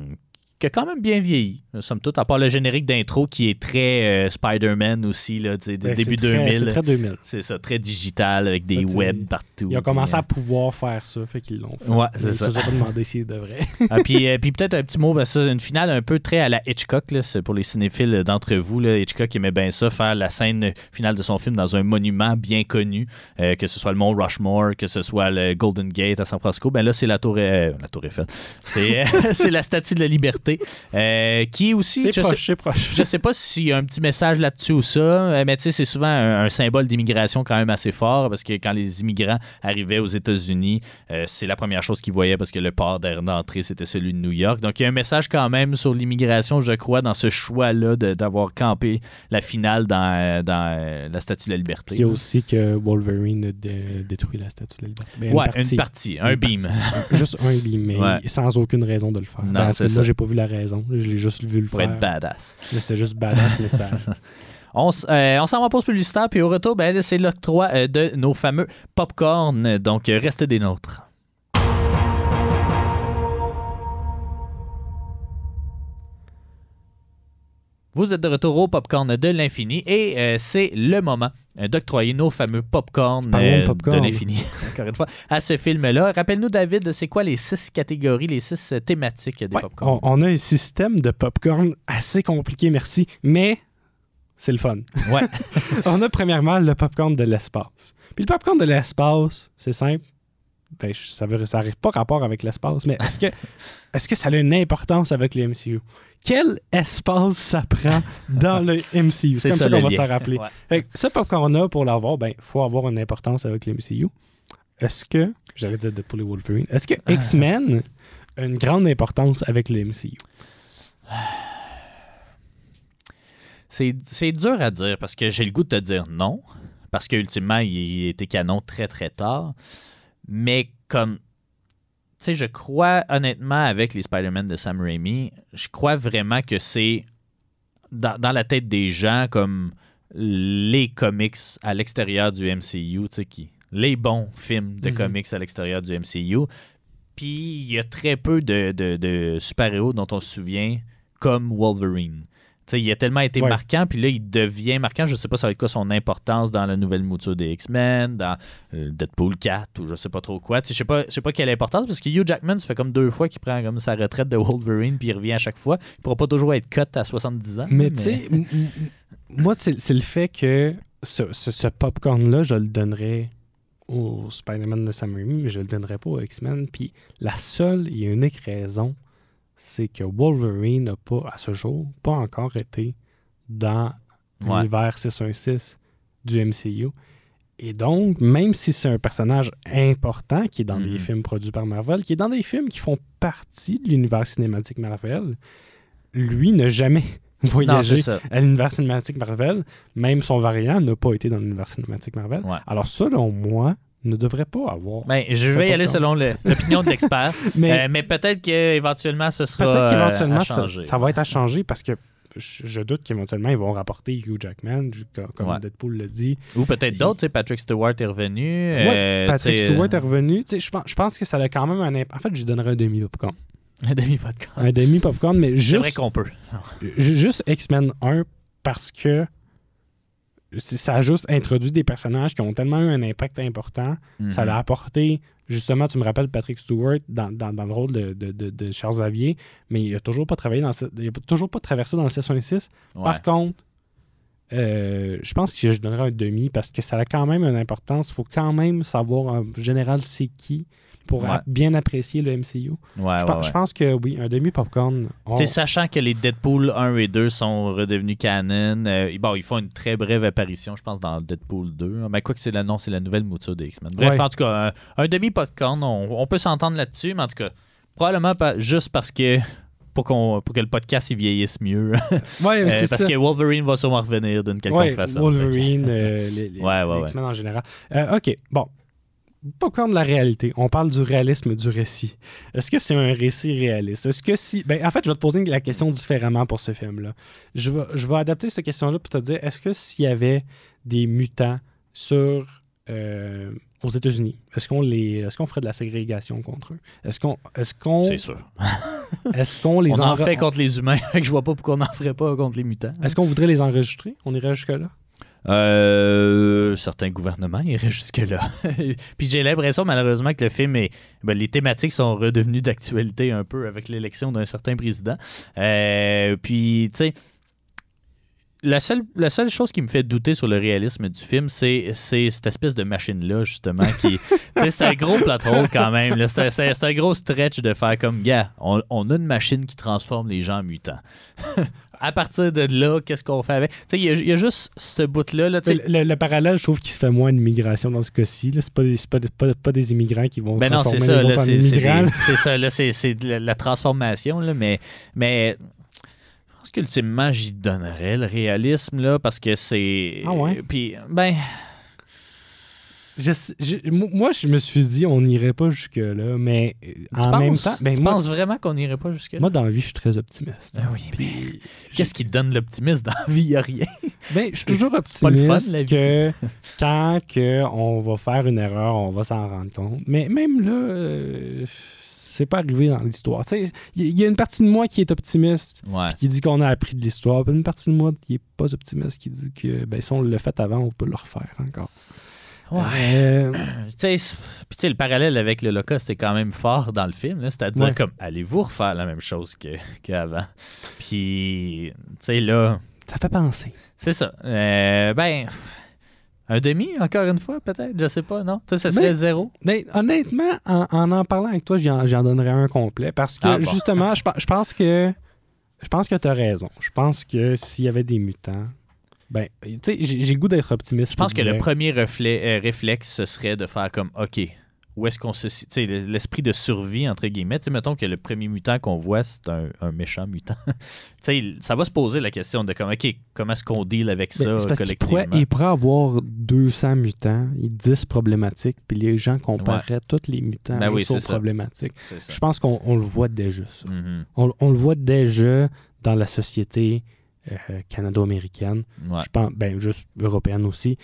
qui a quand même bien vieilli, somme toute, à part le générique d'intro qui est très Spider-Man aussi, là, début 2000. C'est très 2000. C'est ça, très digital avec des webs partout. Ils ont commencé à pouvoir faire ça, fait qu'ils l'ont fait. Ouais, c'est ça. Ils se sont pas demandé s'ils devraient. Puis peut-être un petit mot, une finale un peu très à la Hitchcock, là, c'est pour les cinéphiles d'entre vous. Là, Hitchcock aimait bien ça, faire la scène finale de son film dans un monument bien connu, que ce soit le mont Rushmore, que ce soit le Golden Gate à San Francisco. Ben là, c'est la Tour Eiffel. C'est la Statue de la Liberté, qui est aussi... C'est proche. Je sais pas s'il y a un petit message là-dessus ou ça, mais tu sais, c'est souvent un symbole d'immigration quand même assez fort, parce que quand les immigrants arrivaient aux États-Unis, c'est la première chose qu'ils voyaient, parce que le port d'entrée, c'était celui de New York. Donc, il y a un message quand même sur l'immigration, je crois, dans ce choix-là d'avoir campé la finale dans la Statue de la Liberté. Il y a aussi que Wolverine détruit la Statue de la Liberté. Une partie, un beam. Juste un beam, mais sans aucune raison de le faire. Non, c'est ça. Moi, j'ai pas vu la raison. Je l'ai juste vu le pour faire. Pour être badass. Mais c'était juste badass message. On s'en va en pause publicitaire, puis au retour, c'est l'octroi de nos fameux popcorn. Donc, restez des nôtres. Vous êtes de retour au Popcorn de l'Infini et c'est le moment d'octroyer nos fameux popcorn de l'Infini, encore une fois, à ce film-là. Rappelle-nous, David, c'est quoi les 6 catégories, les 6 thématiques des popcorn? On a un système de popcorn assez compliqué, merci, mais c'est le fun. Ouais. On a premièrement le popcorn de l'espace. Puis le popcorn de l'espace, c'est simple. Ça n'arrive pas rapport avec l'espace, mais est-ce que ça a une importance avec le MCU? Quel espace ça prend dans le MCU? C'est comme ça qu'on va s'en rappeler. Ouais. Ce popcorn-là, pour l'avoir, il faut avoir une importance avec le MCU. Est-ce que, j'allais dire Deadpool et Wolverine, est-ce que X-Men a une grande importance avec le MCU? C'est dur à dire parce que j'ai le goût de te dire non, parce qu'ultimement, il était canon très, très tard. Mais comme, tu sais, je crois honnêtement avec les Spider-Man de Sam Raimi, je crois vraiment que c'est dans la tête des gens comme les comics à l'extérieur du MCU, tu sais, les bons films de comics à l'extérieur du MCU. Puis il y a très peu de super-héros dont on se souvient comme Wolverine. T'sais, il a tellement été marquant, puis là, il devient marquant. Je ne sais pas ça va être quoi son importance dans la nouvelle mouture des X-Men, dans Deadpool 4 ou je sais pas trop quoi. Je sais pas quelle importance, parce que Hugh Jackman, ça fait comme 2 fois qu'il prend comme sa retraite de Wolverine, puis il revient à chaque fois. Il ne pourra pas toujours être cut à 70 ans. Mais tu sais, moi, c'est le fait que ce popcorn-là, je le donnerais au Spider-Man de Sam Raimi, mais je le donnerais pas au X-Men. Puis la seule et unique raison, c'est que Wolverine n'a pas, à ce jour, pas encore été dans l'univers 616 du MCU. Et donc, même si c'est un personnage important qui est dans des films produits par Marvel, qui est dans des films qui font partie de l'univers cinématique Marvel, lui n'a jamais voyagé à l'univers cinématique Marvel. Même son variant n'a pas été dans l'univers cinématique Marvel. Ouais. Alors, selon moi, ne devrait pas avoir. Je vais y aller selon l'opinion de l'expert. mais peut-être qu'éventuellement, ce sera peut-être qu'éventuellement, à changer. Ça va être à changer parce que je doute qu'éventuellement, ils vont rapporter Hugh Jackman, comme Deadpool l'a dit. Ou peut-être d'autres. Patrick Stewart est revenu. Patrick Stewart est revenu. Je pense que ça a quand même un impact. En fait, je donnerais un demi-popcorn. Un demi-popcorn. Un demi-popcorn, mais juste... C'est vrai qu'on peut. Juste X-Men 1 parce que ça a juste introduit des personnages qui ont tellement eu un impact important. Ça l'a apporté, justement, tu me rappelles Patrick Stewart dans le rôle de Charles Xavier, mais il n'a toujours pas travaillé il n'a toujours pas traversé dans le 616. Par contre, je pense que je donnerais un demi parce que ça a quand même une importance. Il faut quand même savoir en général c'est qui pour bien apprécier le MCU. Je pense que oui, un demi-popcorn. Sachant que les Deadpool 1 et 2 sont redevenus canon, ils font une très brève apparition, je pense, dans Deadpool 2. Mais quoi que c'est la nouvelle mouture des X-Men. Bref, en tout cas, un demi-popcorn, on peut s'entendre là-dessus, mais en tout cas, probablement juste parce que pour que le podcast il vieillisse mieux. Parce ça. Que Wolverine va sûrement revenir d'une quelconque façon. Wolverine, les X-Men en général. OK, bon. Popcorn de la réalité. On parle du réalisme du récit. Est-ce que c'est un récit réaliste? Est-ce que si... en fait, je vais te poser la question différemment pour ce film-là. Je vais adapter cette question-là pour te dire, est-ce que s'il y avait des mutants aux États-Unis, est-ce qu'on ferait de la ségrégation contre eux? C'est sûr. Est-ce qu'on les on en fait contre les humains, je vois pas pourquoi on n'en ferait pas contre les mutants. Est-ce qu'on voudrait les enregistrer? On irait jusque-là? Certains gouvernements iraient jusque-là. Puis j'ai l'impression, malheureusement, que le film les thématiques sont redevenues d'actualité un peu avec l'élection d'un certain président. Puis, tu sais, la seule chose qui me fait douter sur le réalisme du film, c'est cette espèce de machine-là, justement, qui... c'est un gros plot hole quand même. Là. C'est un gros stretch de faire comme, gars, on a une machine qui transforme les gens en mutants. À partir de là, qu'est-ce qu'on fait avec? Il y a juste ce bout-là. Là, le parallèle, je trouve qu'il se fait moins d'immigration dans ce cas-ci. C'est pas des immigrants qui vont transformer les autres en immigrants. C'est ça, là, c'est la transformation. Là, mais je pense qu'ultimement, j'y donnerais le réalisme, là, parce que c'est... Ah ouais? Puis, moi, je me suis dit, on n'irait pas jusque-là, mais même temps... Tu penses vraiment qu'on n'irait pas jusque-là? Moi, dans la vie, je suis très optimiste. Ah oui, mais qu'est-ce qui te donne l'optimisme dans la vie? Il n'y a rien. Je suis toujours optimiste que quand on va faire une erreur, on va s'en rendre compte. Mais même là... c'est pas arrivé dans l'histoire. Il y a une partie de moi qui est optimiste, qui dit qu'on a appris de l'histoire, puis une partie de moi qui n'est pas optimiste, qui dit que si on l'a fait avant, on peut le refaire encore. Ouais. Puis le parallèle avec l'Holocauste est quand même fort dans le film, là, c'est-à-dire comme, allez-vous refaire la même chose qu'avant? Puis, là... Ça fait penser. C'est ça. Un demi, encore une fois, peut-être? Je sais pas, non? Ça serait 0? Honnêtement, en parlant avec toi, j'en donnerais un complet parce que, justement, je pense que tu as raison. Je pense que s'il y avait des mutants, j'ai le goût d'être optimiste. Je pense que le premier réflexe, ce serait de faire comme, OK, où est-ce qu'on se... Tu sais, l'esprit de survie, entre guillemets. Tu sais, mettons que le premier mutant qu'on voit, c'est un méchant mutant. Tu sais, ça va se poser la question de comme, OK, comment est-ce qu'on deal avec ça collectivement? Il pourrait avoir 200 mutants, 10 problématiques, puis les gens compareraient tous les mutants aux problématiques. Je pense qu'on le voit déjà, ça. Mm-hmm. On le voit déjà dans la société canado-américaine. Je pense, juste européenne aussi.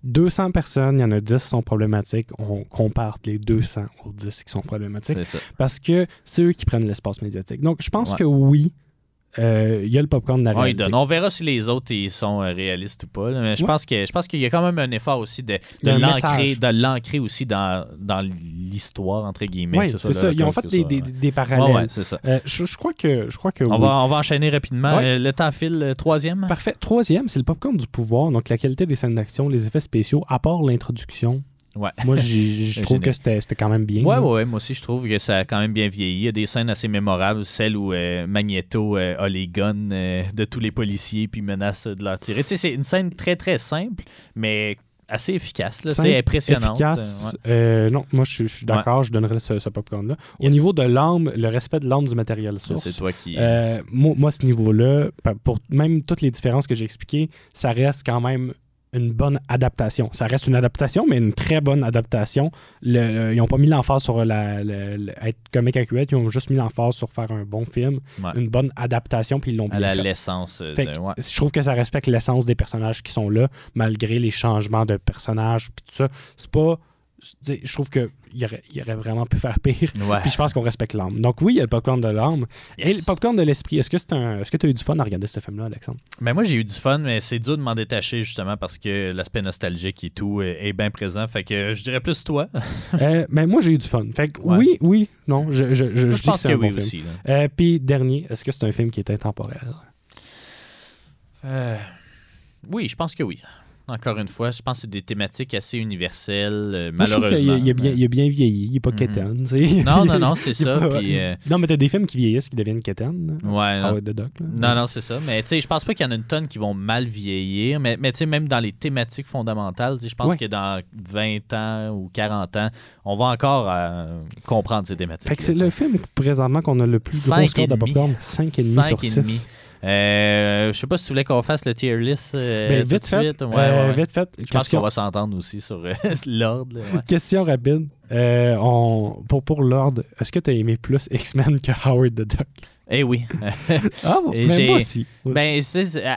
200 personnes, il y en a 10 qui sont problématiques. On compare les 200 aux 10 qui sont problématiques. Parce que c'est eux qui prennent l'espace médiatique. Donc, je pense que oui, il y a le popcorn de la réalité. On verra si les autres ils sont réalistes ou pas. Là. Mais je pense qu'il y a quand même un effort aussi de l'ancrer aussi dans l'histoire, entre guillemets. Oui, c'est ça. Ils ont fait des parallèles. Ouais, c'est ça. Je crois que on va enchaîner rapidement. Le temps file. Troisième. Parfait. Troisième, c'est le popcorn du pouvoir. Donc, la qualité des scènes d'action, les effets spéciaux, à part l'introduction. Ouais. Moi, je trouve que c'était quand même bien. Ouais, moi aussi, je trouve que ça a quand même bien vieilli. Il y a des scènes assez mémorables, celle où Magneto a les guns de tous les policiers puis menace de leur tirer. Tu sais, c'est une scène très, très simple, mais assez efficace. C'est impressionnant. Efficace. Non, moi, je suis d'accord, je donnerais ce popcorn-là. Au niveau de l'arme, le respect de l'arme du matériel source. C'est toi qui... moi, ce niveau-là, pour même toutes les différences que j'ai expliquées, ça reste quand même une bonne adaptation. Ça reste une adaptation, mais une très bonne adaptation. Ils n'ont pas mis l'emphase sur être comique accurate, ils ont juste mis l'emphase sur faire un bon film, une bonne adaptation, puis ils l'ont bien fait. L'essence. Je trouve que ça respecte l'essence des personnages qui sont là, malgré les changements de personnages, puis tout ça. C'est pas... Je trouve qu'il aurait vraiment pu faire pire. Puis je pense qu'on respecte l'âme. Donc oui, il y a le popcorn de l'âme. Yes. Et le popcorn de l'esprit. Est-ce que tu as eu du fun à regarder ce film-là, Alexandre? Moi, j'ai eu du fun, mais c'est dur de m'en détacher justement parce que l'aspect nostalgique et tout est bien présent. Fait que je dirais plus toi. Moi, j'ai eu du fun. Fait que oui, non. Je pense que c'est un bon film. Aussi. Puis dernier, est-ce que c'est un film qui est intemporel? Oui, je pense que oui. Encore une fois, je pense que c'est des thématiques assez universelles, malheureusement. Je trouve qu'il a bien vieilli, il n'est pas quétaine. Non, c'est ça. Puis, non, mais t'as des films qui vieillissent, qui deviennent quétaines. Ouais. The Doc, non, c'est ça. Mais tu sais, je pense pas qu'il y en a une tonne qui vont mal vieillir. Mais tu sais, même dans les thématiques fondamentales, je pense que dans 20 ans ou 40 ans, on va encore comprendre ces thématiques. Fait que c'est le film présentement qu'on a le plus gros score de popcorn. 5,5 sur 6. Je sais pas si tu voulais qu'on fasse le tier list vite fait. Vite fait. Je pense qu'on va s'entendre aussi sur l'ordre. Question rapide. Pour l'ordre, est-ce que tu as aimé plus X-Men que Howard the Duck? Eh oui. Mais moi aussi. Ben,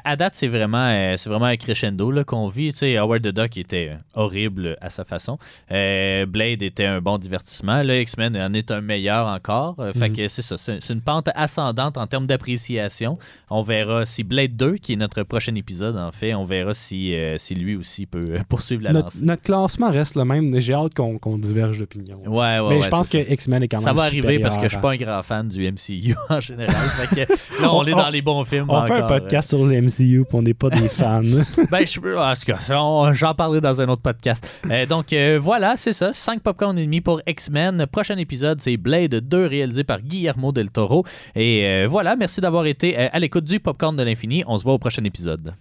à date, c'est vraiment un crescendo là, qu'on vit. Tu sais, Howard the Duck était horrible à sa façon. Blade était un bon divertissement. Là, X-Men en est un meilleur encore. Fait que c'est ça. C'est une pente ascendante en termes d'appréciation. On verra si Blade 2, qui est notre prochain épisode, en fait, on verra si lui aussi peut poursuivre la lancée. Notre classement reste le même. J'ai hâte qu'on diverge d'opinion. Mais je pense que X-Men est quand même ça va arriver parce que je je suis pas un grand fan du MCU en général. Fait que, là, on est dans les bons films. On fait un podcast sur le MCU et on n'est pas des fans. J'en parlerai dans un autre podcast. Donc voilà, c'est ça. 5 popcorn et demi pour X-Men. Prochain épisode, c'est Blade 2 réalisé par Guillermo del Toro. Et voilà, merci d'avoir été à l'écoute du Popcorn de l'Infini. On se voit au prochain épisode.